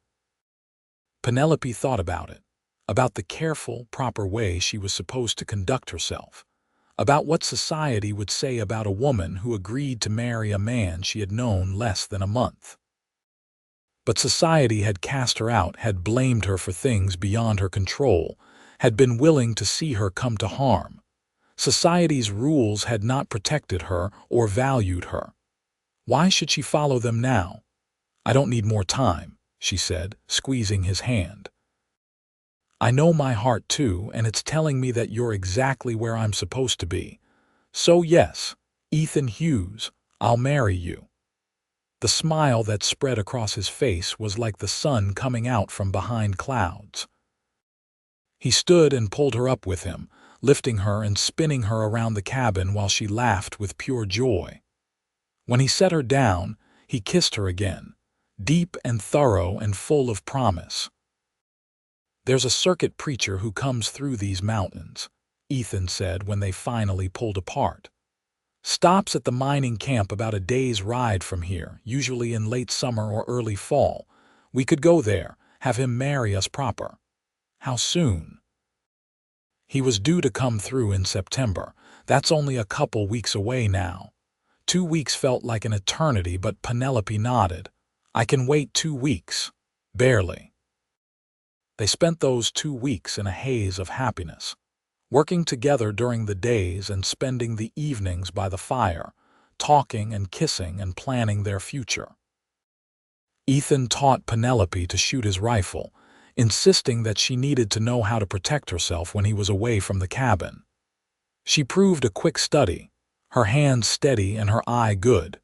Penelope thought about it, about the careful, proper way she was supposed to conduct herself, about what society would say about a woman who agreed to marry a man she had known less than a month. But society had cast her out, had blamed her for things beyond her control, had been willing to see her come to harm. Society's rules had not protected her or valued her. Why should she follow them now? "I don't need more time," she said, squeezing his hand. "I know my heart too, and it's telling me that you're exactly where I'm supposed to be. So yes, Ethan Hughes, I'll marry you." The smile that spread across his face was like the sun coming out from behind clouds. He stood and pulled her up with him, lifting her and spinning her around the cabin while she laughed with pure joy. When he set her down, he kissed her again, deep and thorough and full of promise. "There's a circuit preacher who comes through these mountains," Ethan said when they finally pulled apart. "Stops at the mining camp about a day's ride from here, usually in late summer or early fall. We could go there, have him marry us proper." "How soon?" "He was due to come through in September. That's only a couple weeks away now." 2 weeks felt like an eternity, but Penelope nodded. "I can wait 2 weeks. Barely." They spent those 2 weeks in a haze of happiness, working together during the days and spending the evenings by the fire, talking and kissing and planning their future. Ethan taught Penelope to shoot his rifle, insisting that she needed to know how to protect herself when he was away from the cabin. She proved a quick study, her hand steady and her eye good.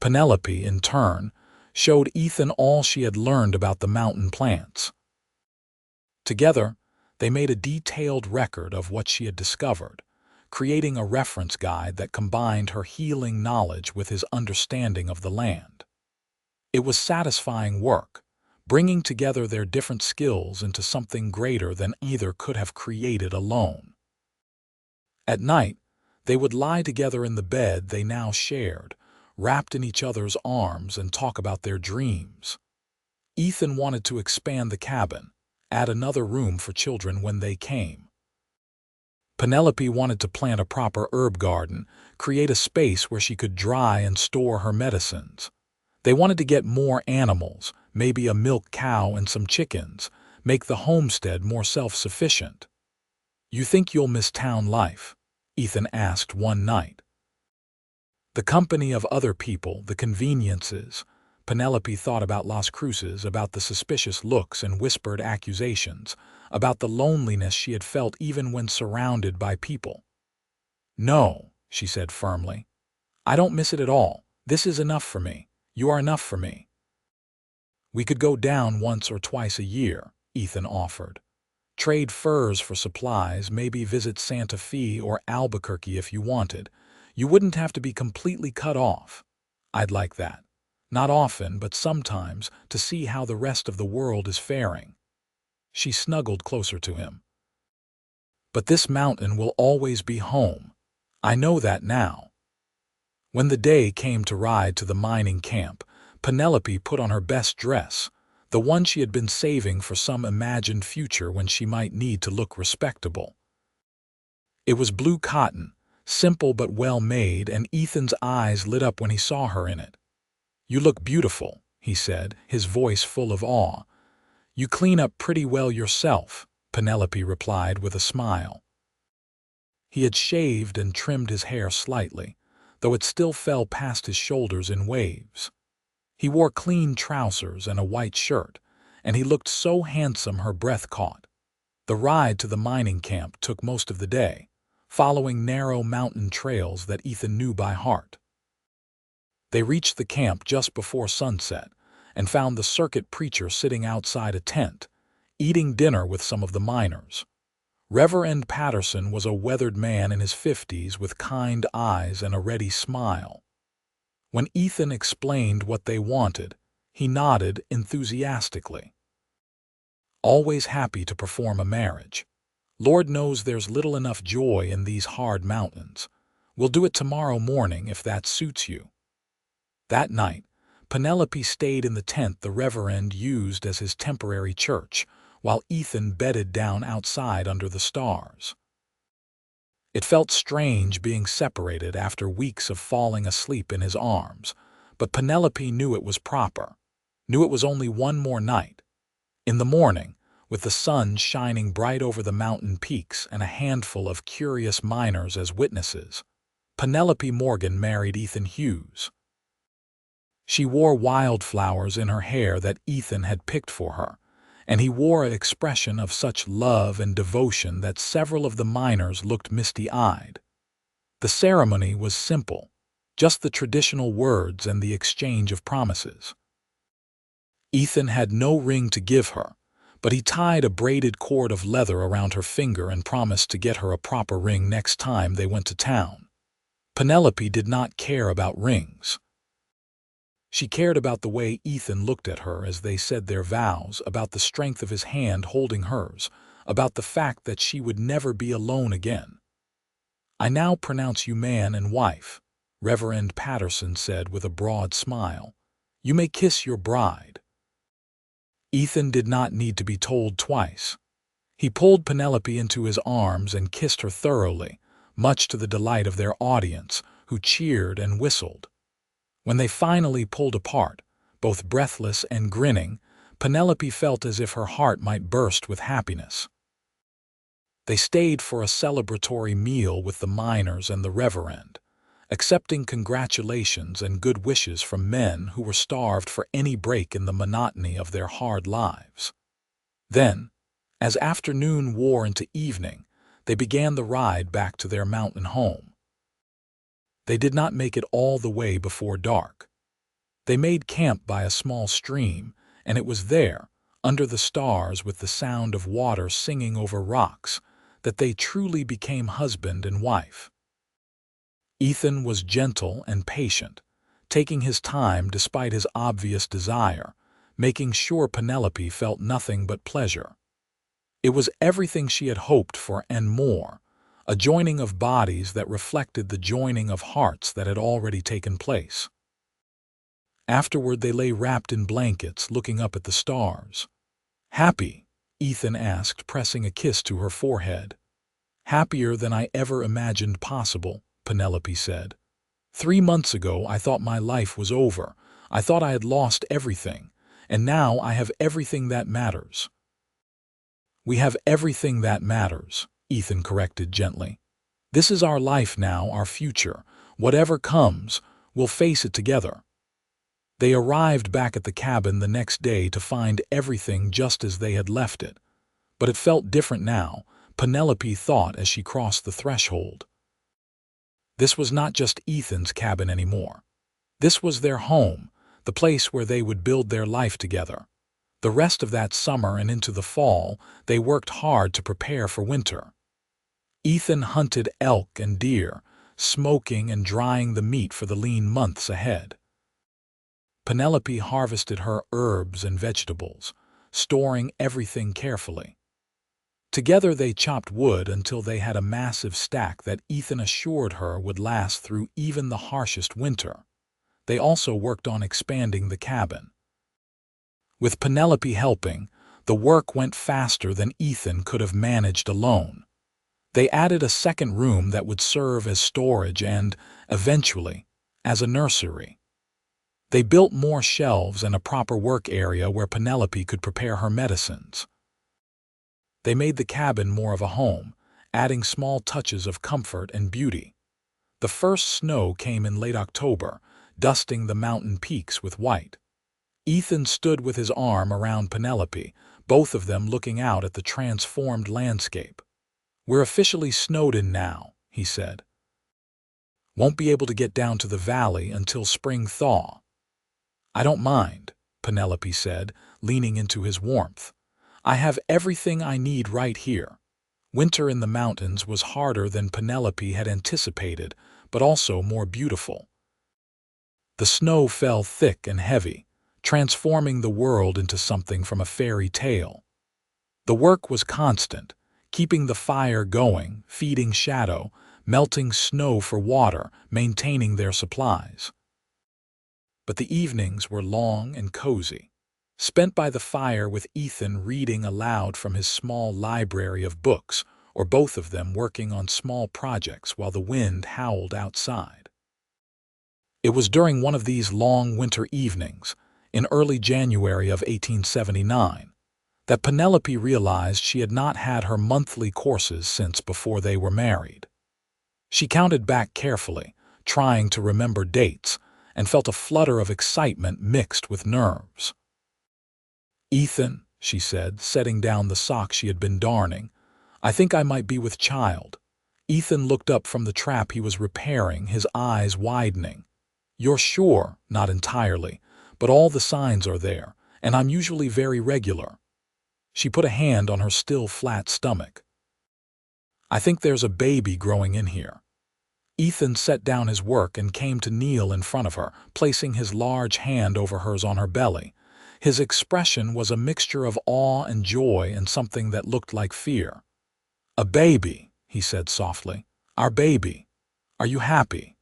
Penelope, in turn, showed Ethan all she had learned about the mountain plants. Together, they made a detailed record of what she had discovered, creating a reference guide that combined her healing knowledge with his understanding of the land. It was satisfying work, bringing together their different skills into something greater than either could have created alone. At night, they would lie together in the bed they now shared, wrapped in each other's arms, and talk about their dreams. Ethan wanted to expand the cabin, add another room for children when they came. Penelope wanted to plant a proper herb garden, create a space where she could dry and store her medicines. They wanted to get more animals, maybe a milk cow and some chickens, make the homestead more self-sufficient. "You think you'll miss town life?" Ethan asked one night. The company of other people, the conveniences. Penelope thought about Las Cruces, about the suspicious looks and whispered accusations, about the loneliness she had felt even when surrounded by people. "No," she said firmly. "I don't miss it at all. This is enough for me. You are enough for me." "We could go down once or twice a year," Ethan offered. "Trade furs for supplies, maybe visit Santa Fe or Albuquerque if you wanted. You wouldn't have to be completely cut off. I'd like that. Not often, but sometimes, to see how the rest of the world is faring." She snuggled closer to him. "But this mountain will always be home. I know that now." When the day came to ride to the mining camp, Penelope put on her best dress, the one she had been saving for some imagined future when she might need to look respectable. It was blue cotton, simple but well made, and Ethan's eyes lit up when he saw her in it. "You look beautiful," he said, his voice full of awe. "You clean up pretty well yourself," Penelope replied with a smile. He had shaved and trimmed his hair slightly, though it still fell past his shoulders in waves. He wore clean trousers and a white shirt, and he looked so handsome her breath caught. The ride to the mining camp took most of the day, following narrow mountain trails that Ethan knew by heart. They reached the camp just before sunset and found the circuit preacher sitting outside a tent, eating dinner with some of the miners. Reverend Patterson was a weathered man in his 50s with kind eyes and a ready smile. When Ethan explained what they wanted, he nodded enthusiastically. "Always happy to perform a marriage. Lord knows there's little enough joy in these hard mountains. We'll do it tomorrow morning if that suits you." That night, Penelope stayed in the tent the Reverend used as his temporary church, while Ethan bedded down outside under the stars. It felt strange being separated after weeks of falling asleep in his arms, but Penelope knew it was proper, knew it was only one more night. In the morning, with the sun shining bright over the mountain peaks and a handful of curious miners as witnesses, Penelope Morgan married Ethan Hughes. She wore wildflowers in her hair that Ethan had picked for her, and he wore an expression of such love and devotion that several of the miners looked misty-eyed. The ceremony was simple, just the traditional words and the exchange of promises. Ethan had no ring to give her, but he tied a braided cord of leather around her finger and promised to get her a proper ring next time they went to town. Penelope did not care about rings. She cared about the way Ethan looked at her as they said their vows, about the strength of his hand holding hers, about the fact that she would never be alone again. "I now pronounce you man and wife," Reverend Patterson said with a broad smile. "You may kiss your bride." Ethan did not need to be told twice. He pulled Penelope into his arms and kissed her thoroughly, much to the delight of their audience, who cheered and whistled. When they finally pulled apart, both breathless and grinning, Penelope felt as if her heart might burst with happiness. They stayed for a celebratory meal with the miners and the Reverend, accepting congratulations and good wishes from men who were starved for any break in the monotony of their hard lives. Then, as afternoon wore into evening, they began the ride back to their mountain home. They did not make it all the way before dark. They made camp by a small stream, and it was there, under the stars with the sound of water singing over rocks, that they truly became husband and wife. Ethan was gentle and patient, taking his time despite his obvious desire, making sure Penelope felt nothing but pleasure. It was everything she had hoped for and more, a joining of bodies that reflected the joining of hearts that had already taken place. Afterward, they lay wrapped in blankets, looking up at the stars. "Happy?" Ethan asked, pressing a kiss to her forehead. "Happier than I ever imagined possible," Penelope said. "3 months ago, I thought my life was over. I thought I had lost everything, and now I have everything that matters." "We have everything that matters," Ethan corrected gently. "This is our life now, our future. Whatever comes, we'll face it together." They arrived back at the cabin the next day to find everything just as they had left it. But it felt different now, Penelope thought as she crossed the threshold. This was not just Ethan's cabin anymore. This was their home, the place where they would build their life together. The rest of that summer and into the fall, they worked hard to prepare for winter. Ethan hunted elk and deer, smoking and drying the meat for the lean months ahead. Penelope harvested her herbs and vegetables, storing everything carefully. Together they chopped wood until they had a massive stack that Ethan assured her would last through even the harshest winter. They also worked on expanding the cabin. With Penelope helping, the work went faster than Ethan could have managed alone. They added a second room that would serve as storage and, eventually, as a nursery. They built more shelves and a proper work area where Penelope could prepare her medicines. They made the cabin more of a home, adding small touches of comfort and beauty. The first snow came in late October, dusting the mountain peaks with white. Ethan stood with his arm around Penelope, both of them looking out at the transformed landscape. "We're officially snowed in now," he said. "Won't be able to get down to the valley until spring thaw." "I don't mind," Penelope said, leaning into his warmth. "I have everything I need right here." Winter in the mountains was harder than Penelope had anticipated, but also more beautiful. The snow fell thick and heavy, transforming the world into something from a fairy tale. The work was constant, keeping the fire going, feeding shadow, melting snow for water, maintaining their supplies. But the evenings were long and cozy, spent by the fire with Ethan reading aloud from his small library of books, or both of them working on small projects while the wind howled outside. It was during one of these long winter evenings, in early January of 1879, that Penelope realized she had not had her monthly courses since before they were married. She counted back carefully, trying to remember dates, and felt a flutter of excitement mixed with nerves. "Ethan," she said, setting down the sock she had been darning, "I think I might be with child." Ethan looked up from the trap he was repairing, his eyes widening. "You're sure?" "Not entirely, but all the signs are there, and I'm usually very regular." She put a hand on her still flat stomach. "I think there's a baby growing in here." Ethan set down his work and came to kneel in front of her, placing his large hand over hers on her belly. His expression was a mixture of awe and joy and something that looked like fear. "A baby," he said softly. "Our baby. Are you happy?"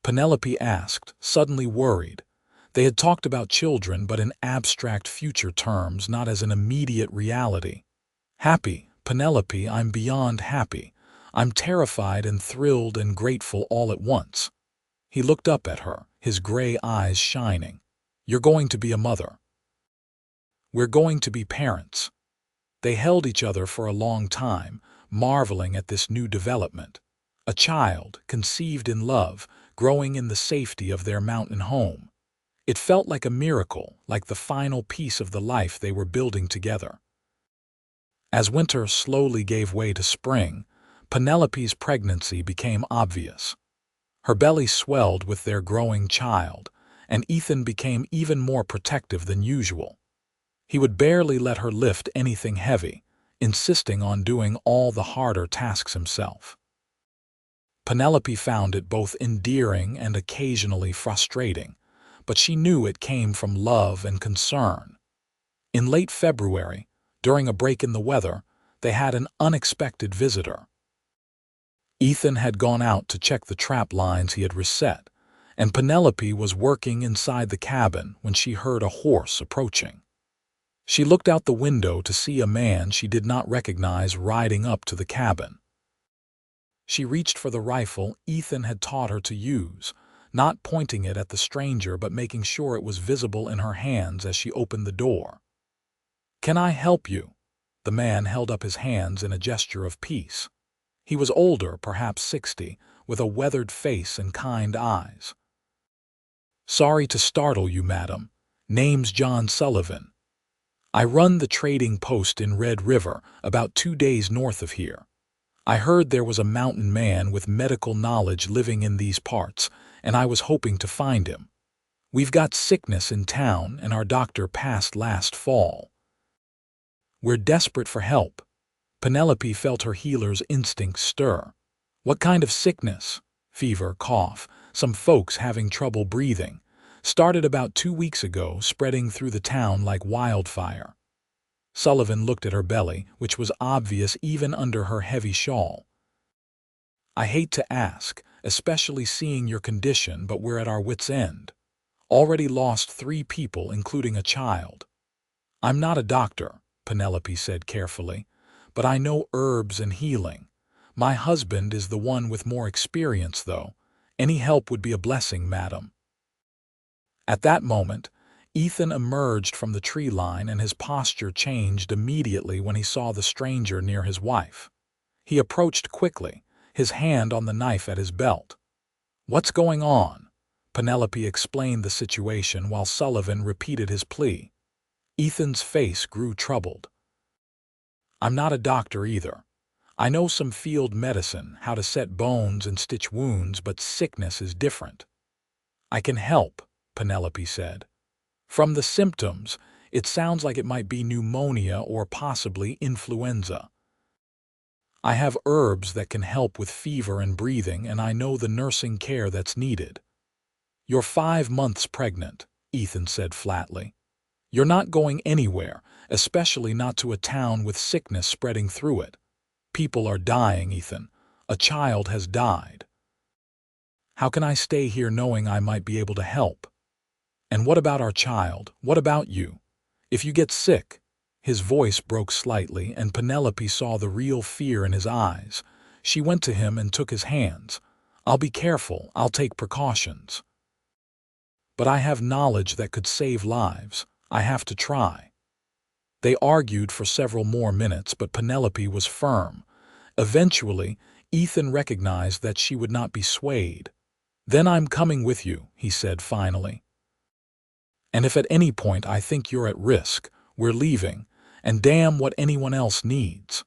Penelope asked, suddenly worried. They had talked about children, but in abstract future terms, not as an immediate reality. "Happy, Penelope, I'm beyond happy. I'm terrified and thrilled and grateful all at once." He looked up at her, his gray eyes shining. "You're going to be a mother. We're going to be parents." They held each other for a long time, marveling at this new development. A child, conceived in love, growing in the safety of their mountain home. It felt like a miracle, like the final piece of the life they were building together. As winter slowly gave way to spring, Penelope's pregnancy became obvious. Her belly swelled with their growing child, and Ethan became even more protective than usual. He would barely let her lift anything heavy, insisting on doing all the harder tasks himself. Penelope found it both endearing and occasionally frustrating, but she knew it came from love and concern. In late February, during a break in the weather, they had an unexpected visitor. Ethan had gone out to check the trap lines he had reset, and Penelope was working inside the cabin when she heard a horse approaching. She looked out the window to see a man she did not recognize riding up to the cabin. She reached for the rifle Ethan had taught her to use, not pointing it at the stranger but making sure it was visible in her hands as she opened the door. "Can I help you?" The man held up his hands in a gesture of peace. He was older, perhaps 60, with a weathered face and kind eyes. "Sorry to startle you, madam. Name's John Sullivan. I run the trading post in Red River, about 2 days north of here. I heard there was a mountain man with medical knowledge living in these parts, and I was hoping to find him. We've got sickness in town, and our doctor passed last fall. We're desperate for help." Penelope felt her healer's instincts stir. "What kind of sickness?" "Fever, cough, some folks having trouble breathing. Started about 2 weeks ago, spreading through the town like wildfire." Sullivan looked at her belly, which was obvious even under her heavy shawl. "I hate to ask, especially seeing your condition, but we're at our wits' end. Already lost 3 people, including a child." "I'm not a doctor," Penelope said carefully, "but I know herbs and healing. My husband is the one with more experience, though. Any help would be a blessing, madam." At that moment, Ethan emerged from the tree line and his posture changed immediately when he saw the stranger near his wife. He approached quickly, his hand on the knife at his belt. "What's going on?" Penelope explained the situation while Sullivan repeated his plea. Ethan's face grew troubled. "I'm not a doctor either. I know some field medicine, how to set bones and stitch wounds, but sickness is different." "I can help," Penelope said. "From the symptoms, it sounds like it might be pneumonia or possibly influenza. I have herbs that can help with fever and breathing, and I know the nursing care that's needed." "You're 5 months pregnant," Ethan said flatly. "You're not going anywhere, especially not to a town with sickness spreading through it. People are dying, Ethan. A child has died. How can I stay here knowing I might be able to help? And what about our child? What about you? If you get sick—" His voice broke slightly, and Penelope saw the real fear in his eyes. She went to him and took his hands. "I'll be careful. I'll take precautions. But I have knowledge that could save lives. I have to try." They argued for several more minutes, but Penelope was firm. Eventually, Ethan recognized that she would not be swayed. "Then I'm coming with you," he said finally. "And if at any point I think you're at risk, we're leaving, and damn what anyone else needs."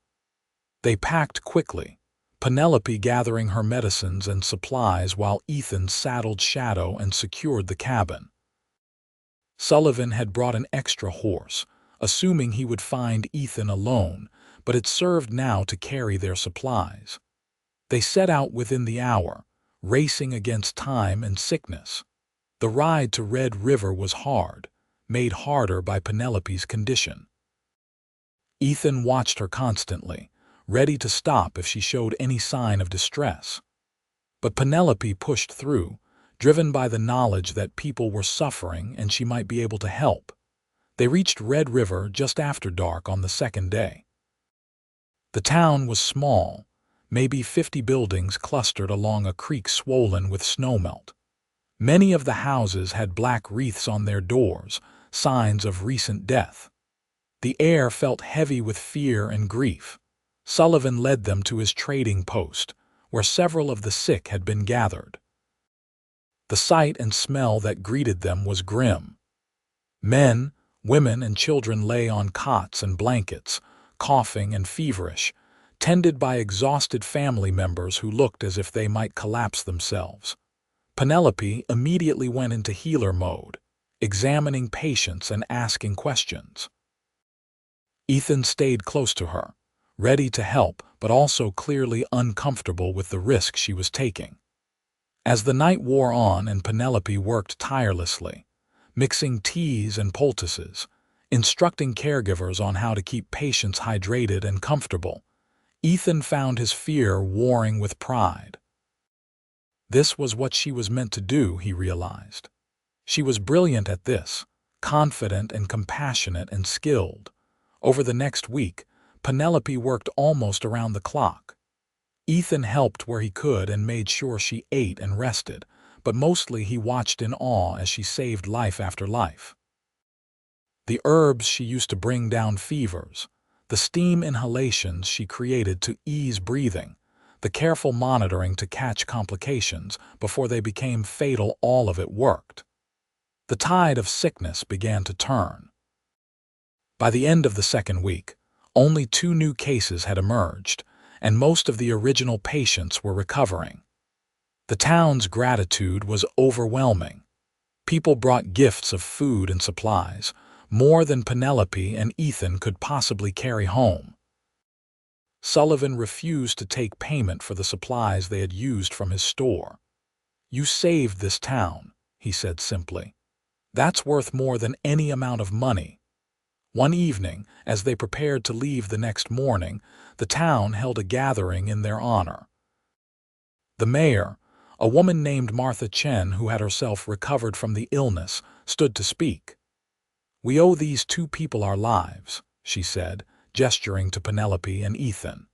They packed quickly, Penelope gathering her medicines and supplies while Ethan saddled Shadow and secured the cabin. Sullivan had brought an extra horse, assuming he would find Ethan alone, but it served now to carry their supplies. They set out within the hour, racing against time and sickness. The ride to Red River was hard, made harder by Penelope's condition. Ethan watched her constantly, ready to stop if she showed any sign of distress. But Penelope pushed through, driven by the knowledge that people were suffering and she might be able to help. They reached Red River just after dark on the second day. The town was small, maybe 50 buildings clustered along a creek swollen with snowmelt. Many of the houses had black wreaths on their doors, signs of recent death. The air felt heavy with fear and grief. Sullivan led them to his trading post, where several of the sick had been gathered. The sight and smell that greeted them was grim. Men, women, and children lay on cots and blankets, coughing and feverish, tended by exhausted family members who looked as if they might collapse themselves. Penelope immediately went into healer mode, examining patients and asking questions. Ethan stayed close to her, ready to help but also clearly uncomfortable with the risk she was taking. As the night wore on and Penelope worked tirelessly, mixing teas and poultices, instructing caregivers on how to keep patients hydrated and comfortable, Ethan found his fear warring with pride. This was what she was meant to do, he realized. She was brilliant at this, confident and compassionate and skilled. Over the next week, Penelope worked almost around the clock. Ethan helped where he could and made sure she ate and rested, but mostly he watched in awe as she saved life after life. The herbs she used to bring down fevers, the steam inhalations she created to ease breathing, the careful monitoring to catch complications before they became fatal, all of it worked. The tide of sickness began to turn. By the end of the second week, only 2 new cases had emerged, and most of the original patients were recovering. The town's gratitude was overwhelming. People brought gifts of food and supplies, more than Penelope and Ethan could possibly carry home. Sullivan refused to take payment for the supplies they had used from his store. "You saved this town," he said simply. "That's worth more than any amount of money." One evening, as they prepared to leave the next morning, the town held a gathering in their honor. The mayor, a woman named Martha Chen who had herself recovered from the illness, stood to speak. "We owe these 2 people our lives," she said, gesturing to Penelope and Ethan.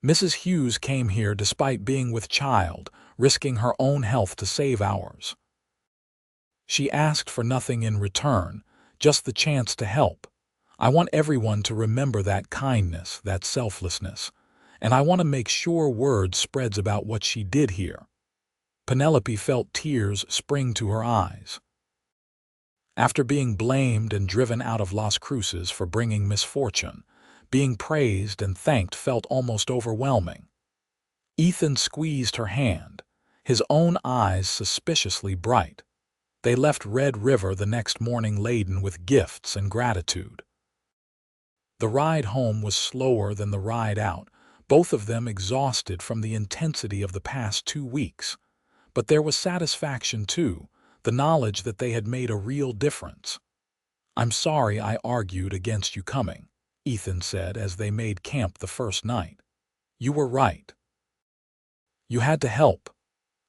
"Mrs. Hughes came here despite being with child, risking her own health to save ours. She asked for nothing in return, just the chance to help. I want everyone to remember that kindness, that selflessness, and I want to make sure word spreads about what she did here." Penelope felt tears spring to her eyes. After being blamed and driven out of Las Cruces for bringing misfortune, being praised and thanked felt almost overwhelming. Ethan squeezed her hand, his own eyes suspiciously bright. They left Red River the next morning laden with gifts and gratitude. The ride home was slower than the ride out, both of them exhausted from the intensity of the past 2 weeks. But there was satisfaction too, the knowledge that they had made a real difference. "I'm sorry I argued against you coming," Ethan said as they made camp the first night. "You were right. You had to help."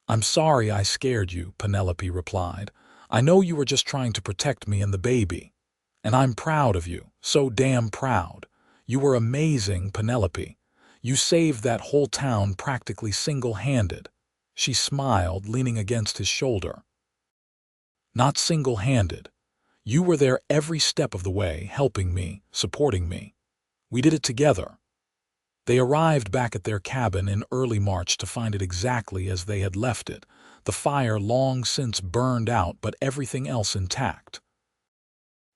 "I'm sorry I scared you," Penelope replied. "I know you were just trying to protect me and the baby. And I'm proud of you, so damn proud. You were amazing, Penelope. You saved that whole town practically single-handed." She smiled, leaning against his shoulder. "Not single-handed. You were there every step of the way, helping me, supporting me. We did it together." They arrived back at their cabin in early March to find it exactly as they had left it, the fire long since burned out but everything else intact.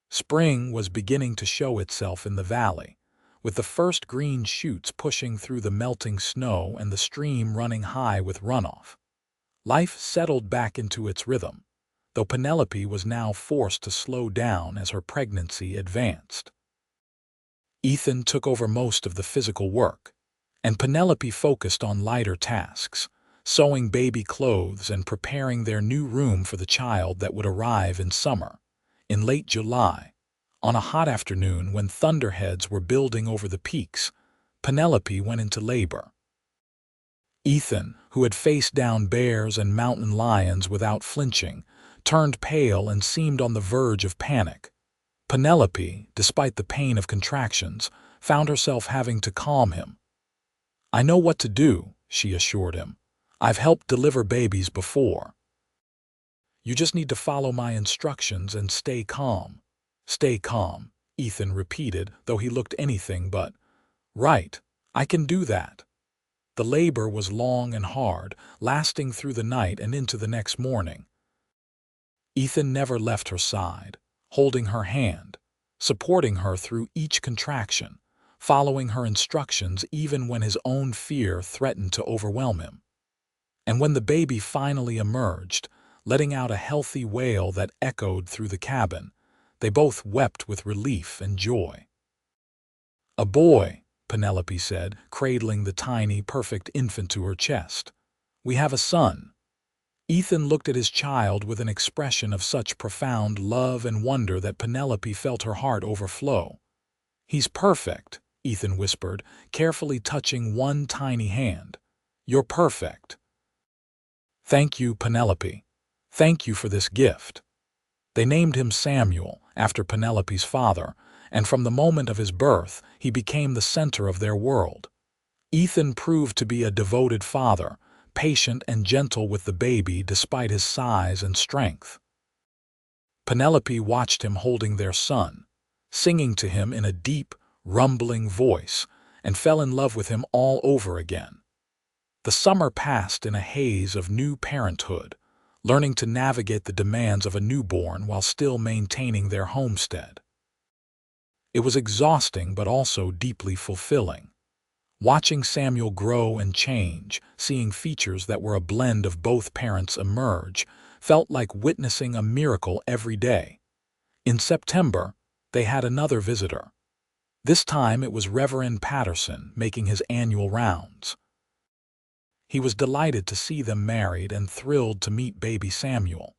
Spring was beginning to show itself in the valley, with the first green shoots pushing through the melting snow and the stream running high with runoff. Life settled back into its rhythm, though Penelope was now forced to slow down as her pregnancy advanced. Ethan took over most of the physical work, and Penelope focused on lighter tasks, sewing baby clothes and preparing their new room for the child that would arrive in summer. In late July, on a hot afternoon when thunderheads were building over the peaks, Penelope went into labor. Ethan, who had faced down bears and mountain lions without flinching, turned pale and seemed on the verge of panic. Penelope, despite the pain of contractions, found herself having to calm him. "I know what to do," she assured him. "I've helped deliver babies before. You just need to follow my instructions and stay calm." "Stay calm," Ethan repeated, though he looked anything but. "Right, I can do that." The labor was long and hard, lasting through the night and into the next morning. Ethan never left her side, holding her hand, supporting her through each contraction, following her instructions even when his own fear threatened to overwhelm him. And when the baby finally emerged, letting out a healthy wail that echoed through the cabin, they both wept with relief and joy. "A boy," Penelope said, cradling the tiny, perfect infant to her chest. "We have a son." Ethan looked at his child with an expression of such profound love and wonder that Penelope felt her heart overflow. "He's perfect," Ethan whispered, carefully touching one tiny hand. "You're perfect." "Thank you, Penelope. Thank you for this gift." They named him Samuel, after Penelope's father, and from the moment of his birth, he became the center of their world. Ethan proved to be a devoted father, patient and gentle with the baby despite his size and strength. Penelope watched him holding their son, singing to him in a deep, rumbling voice, and fell in love with him all over again. The summer passed in a haze of new parenthood, learning to navigate the demands of a newborn while still maintaining their homestead. It was exhausting but also deeply fulfilling. Watching Samuel grow and change, seeing features that were a blend of both parents emerge, felt like witnessing a miracle every day. In September, they had another visitor. This time it was Reverend Patterson making his annual rounds. He was delighted to see them married and thrilled to meet baby Samuel.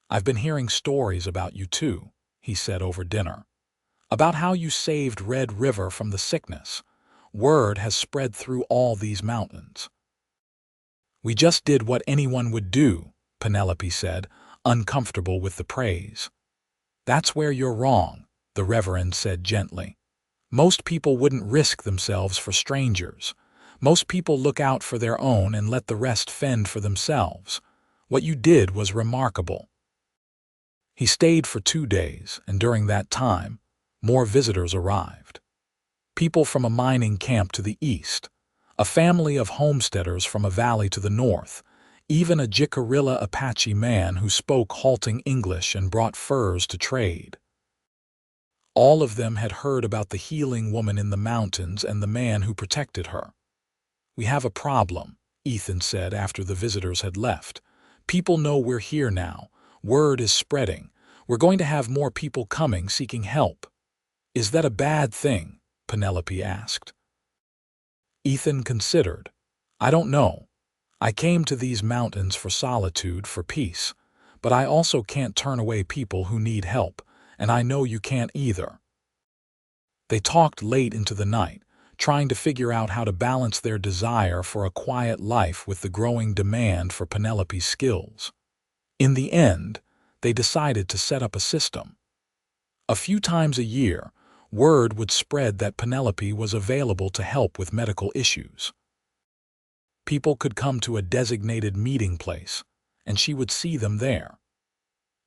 "I've been hearing stories about you too," he said over dinner. "About how you saved Red River from the sickness. Word has spread through all these mountains." "We just did what anyone would do," Penelope said, uncomfortable with the praise. "That's where you're wrong," the Reverend said gently. "Most people wouldn't risk themselves for strangers. Most people look out for their own and let the rest fend for themselves. What you did was remarkable." He stayed for 2 days, and during that time, more visitors arrived. People from a mining camp to the east, a family of homesteaders from a valley to the north, even a Jicarilla Apache man who spoke halting English and brought furs to trade. All of them had heard about the healing woman in the mountains and the man who protected her. "We have a problem," Ethan said after the visitors had left. "People know we're here now. Word is spreading. We're going to have more people coming seeking help." "Is that a bad thing?" Penelope asked. Ethan considered. "I don't know. I came to these mountains for solitude, for peace. But I also can't turn away people who need help, and I know you can't either." They talked late into the night, trying to figure out how to balance their desire for a quiet life with the growing demand for Penelope's skills. In the end, they decided to set up a system. A few times a year, word would spread that Penelope was available to help with medical issues. People could come to a designated meeting place, and she would see them there.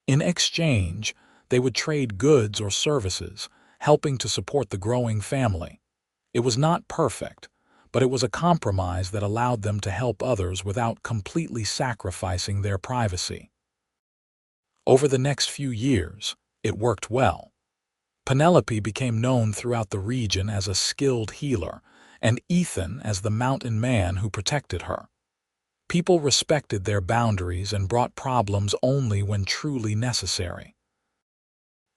In exchange, they would trade goods or services, helping to support the growing family. It was not perfect, but it was a compromise that allowed them to help others without completely sacrificing their privacy. Over the next few years, it worked well. Penelope became known throughout the region as a skilled healer, and Ethan as the mountain man who protected her. People respected their boundaries and brought problems only when truly necessary.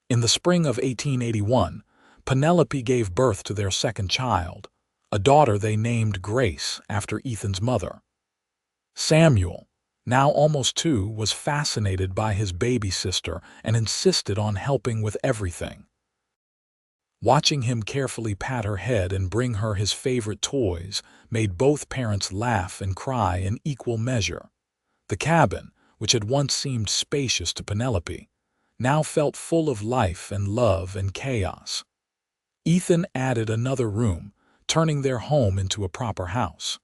In the spring of 1881, Penelope gave birth to their second child, a daughter they named Grace after Ethan's mother. Samuel, now almost 2, was fascinated by his baby sister and insisted on helping with everything. Watching him carefully pat her head and bring her his favorite toys made both parents laugh and cry in equal measure. The cabin, which had once seemed spacious to Penelope, now felt full of life and love and chaos. Ethan added another room, turning their home into a proper house.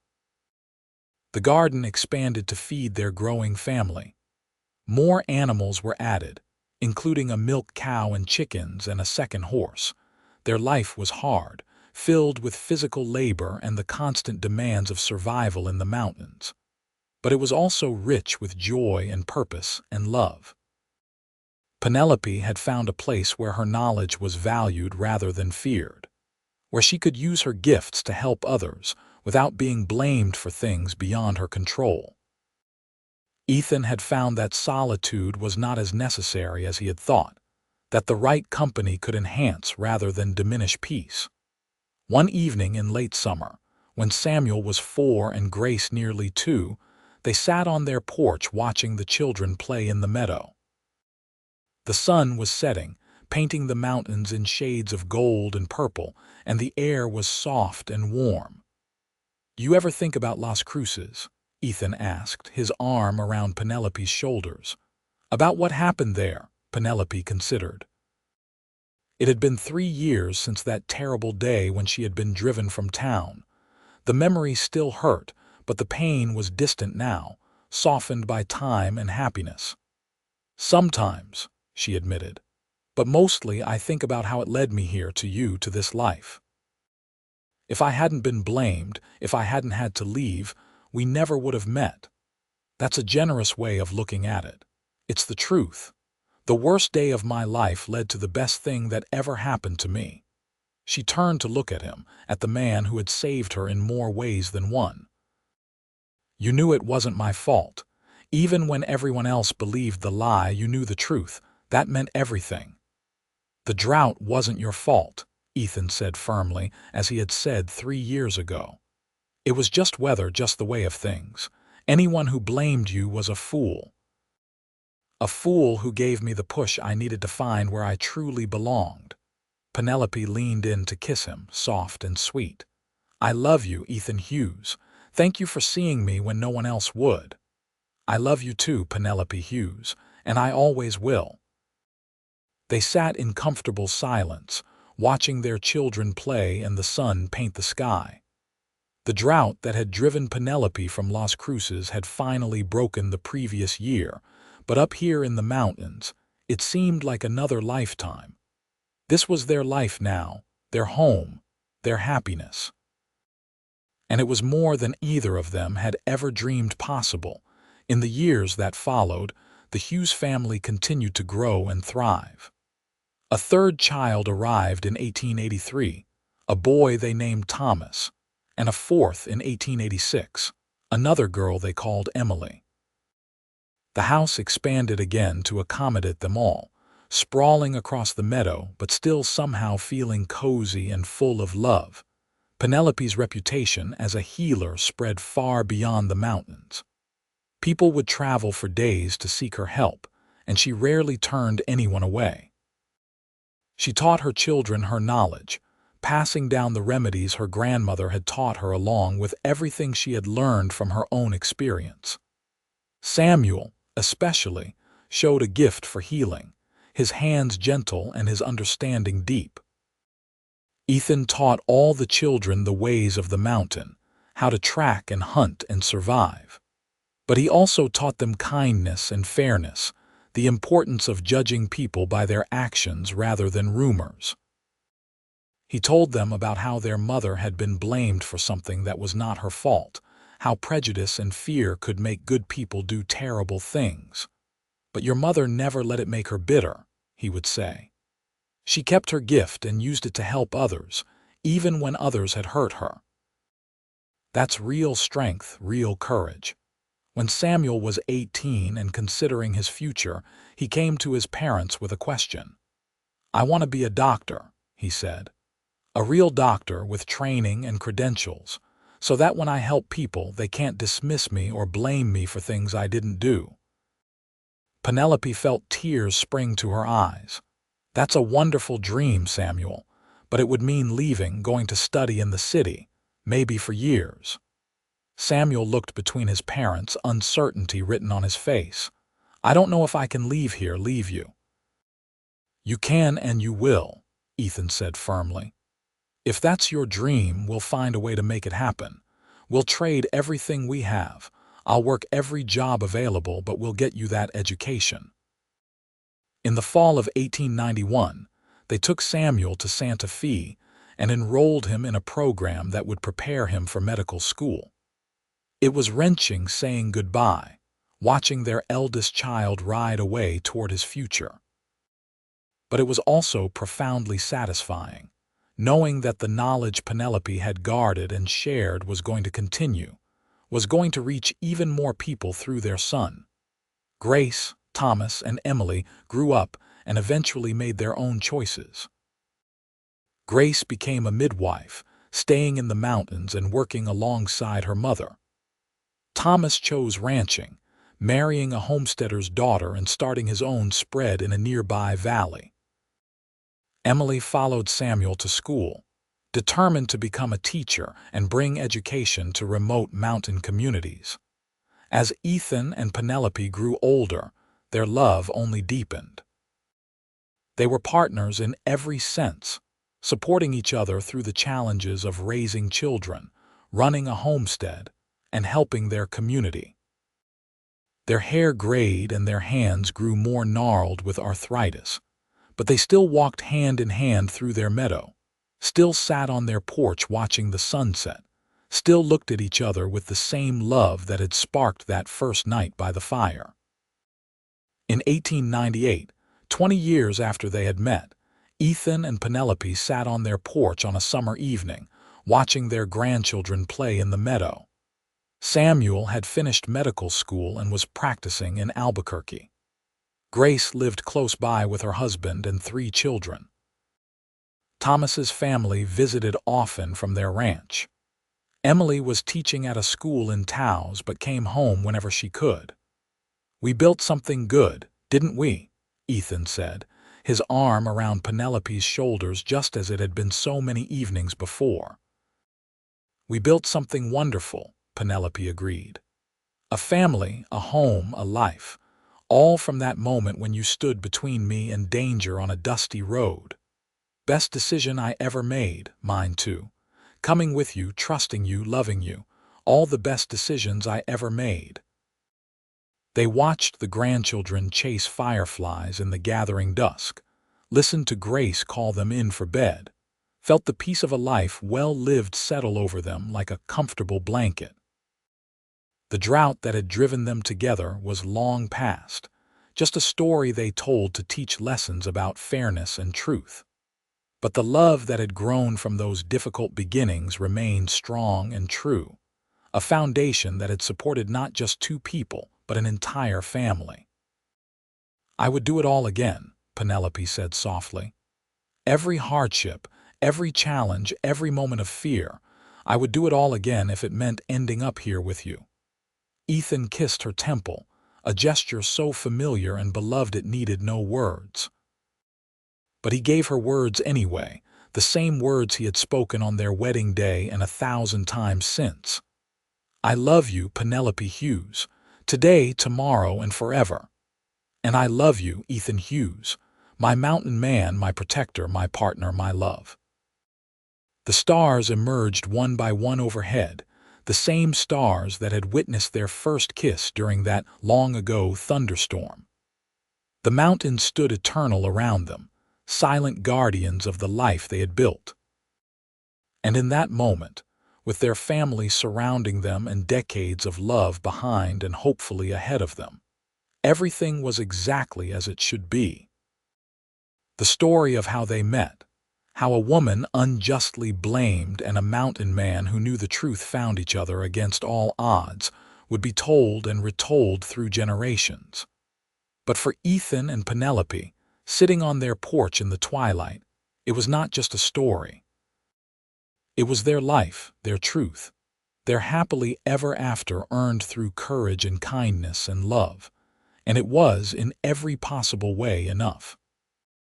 The garden expanded to feed their growing family. More animals were added, including a milk cow and chickens and a second horse. Their life was hard, filled with physical labor and the constant demands of survival in the mountains. But it was also rich with joy and purpose and love. Penelope had found a place where her knowledge was valued rather than feared, where she could use her gifts to help others without being blamed for things beyond her control. Ethan had found that solitude was not as necessary as he had thought, that the right company could enhance rather than diminish peace. One evening in late summer, when Samuel was 4 and Grace nearly 2, they sat on their porch watching the children play in the meadow. The sun was setting, painting the mountains in shades of gold and purple, and the air was soft and warm. "You ever think about Las Cruces?" Ethan asked, his arm around Penelope's shoulders. About what happened there, Penelope considered. It had been 3 years since that terrible day when she had been driven from town. The memory still hurt, but the pain was distant now, softened by time and happiness. Sometimes, she admitted, but mostly I think about how it led me here to you, to this life. If I hadn't been blamed, if I hadn't had to leave, we never would have met. That's a generous way of looking at it. It's the truth. The worst day of my life led to the best thing that ever happened to me. She turned to look at him, at the man who had saved her in more ways than one. You knew it wasn't my fault. Even when everyone else believed the lie, you knew the truth. That meant everything. The drought wasn't your fault, Ethan said firmly, as he had said 3 years ago. It was just weather, just the way of things. Anyone who blamed you was a fool. A fool who gave me the push I needed to find where I truly belonged. Penelope leaned in to kiss him, soft and sweet. I love you, Ethan Hughes. Thank you for seeing me when no one else would. I love you too, Penelope Hughes, and I always will. They sat in comfortable silence, watching their children play and the sun paint the sky. The drought that had driven Penelope from Las Cruces had finally broken the previous year, but up here in the mountains, it seemed like another lifetime. This was their life now, their home, their happiness. And it was more than either of them had ever dreamed possible. In the years that followed, the Hughes family continued to grow and thrive. A third child arrived in 1883, a boy they named Thomas, and a fourth in 1886, another girl they called Emily. The house expanded again to accommodate them all, sprawling across the meadow but still somehow feeling cozy and full of love. Penelope's reputation as a healer spread far beyond the mountains. People would travel for days to seek her help, and she rarely turned anyone away. She taught her children her knowledge, passing down the remedies her grandmother had taught her along with everything she had learned from her own experience. Samuel, especially, showed a gift for healing, his hands gentle and his understanding deep. Ethan taught all the children the ways of the mountain, how to track and hunt and survive. But he also taught them kindness and fairness, the importance of judging people by their actions rather than rumors. He told them about how their mother had been blamed for something that was not her fault, how prejudice and fear could make good people do terrible things. But your mother never let it make her bitter, he would say. She kept her gift and used it to help others, even when others had hurt her. That's real strength, real courage. When Samuel was 18 and considering his future, he came to his parents with a question. I want to be a doctor, he said. A real doctor with training and credentials, so that when I help people, they can't dismiss me or blame me for things I didn't do. Penelope felt tears spring to her eyes. That's a wonderful dream, Samuel, but it would mean leaving, going to study in the city, maybe for years. Samuel looked between his parents, uncertainty written on his face. I don't know if I can leave here, leave you. You can and you will, Ethan said firmly. If that's your dream, we'll find a way to make it happen. We'll trade everything we have. I'll work every job available, but we'll get you that education. In the fall of 1891, they took Samuel to Santa Fe and enrolled him in a program that would prepare him for medical school. It was wrenching saying goodbye, watching their eldest child ride away toward his future. But it was also profoundly satisfying, knowing that the knowledge Penelope had guarded and shared was going to continue, was going to reach even more people through their son. Grace, Thomas, and Emily grew up and eventually made their own choices. Grace became a midwife, staying in the mountains and working alongside her mother. Thomas chose ranching, marrying a homesteader's daughter and starting his own spread in a nearby valley. Emily followed Samuel to school, determined to become a teacher and bring education to remote mountain communities. As Ethan and Penelope grew older, their love only deepened. They were partners in every sense, supporting each other through the challenges of raising children, running a homestead, and helping their community. Their hair grayed and their hands grew more gnarled with arthritis, but they still walked hand in hand through their meadow, still sat on their porch watching the sunset, still looked at each other with the same love that had sparked that first night by the fire. In 1898, 20 years after they had met, Ethan and Penelope sat on their porch on a summer evening, watching their grandchildren play in the meadow. Samuel had finished medical school and was practicing in Albuquerque. Grace lived close by with her husband and 3 children. Thomas's family visited often from their ranch. Emily was teaching at a school in Taos but came home whenever she could. "We built something good, didn't we?" Ethan said, his arm around Penelope's shoulders just as it had been so many evenings before. "We built something wonderful," Penelope agreed. "A family, a home, a life, all from that moment when you stood between me and danger on a dusty road. Best decision I ever made, mine too. Coming with you, trusting you, loving you, all the best decisions I ever made." They watched the grandchildren chase fireflies in the gathering dusk, listened to Grace call them in for bed, felt the peace of a life well lived settle over them like a comfortable blanket. The drought that had driven them together was long past, just a story they told to teach lessons about fairness and truth. But the love that had grown from those difficult beginnings remained strong and true, a foundation that had supported not just 2 people, but an entire family. "I would do it all again," Penelope said softly. "Every hardship, every challenge, every moment of fear, I would do it all again if it meant ending up here with you." Ethan kissed her temple, a gesture so familiar and beloved it needed no words. But he gave her words anyway, the same words he had spoken on their wedding day and 1,000 times since. "I love you, Penelope Hughes, today, tomorrow, and forever. And I love you, Ethan Hughes, my mountain man, my protector, my partner, my love." The stars emerged one by one overhead, the same stars that had witnessed their first kiss during that long-ago thunderstorm. The mountains stood eternal around them, silent guardians of the life they had built. And in that moment, with their family surrounding them and decades of love behind and hopefully ahead of them, everything was exactly as it should be. The story of how they met, how a woman unjustly blamed and a mountain man who knew the truth found each other against all odds, would be told and retold through generations. But for Ethan and Penelope, sitting on their porch in the twilight, it was not just a story. It was their life, their truth, their happily ever after earned through courage and kindness and love, and it was, in every possible way, enough.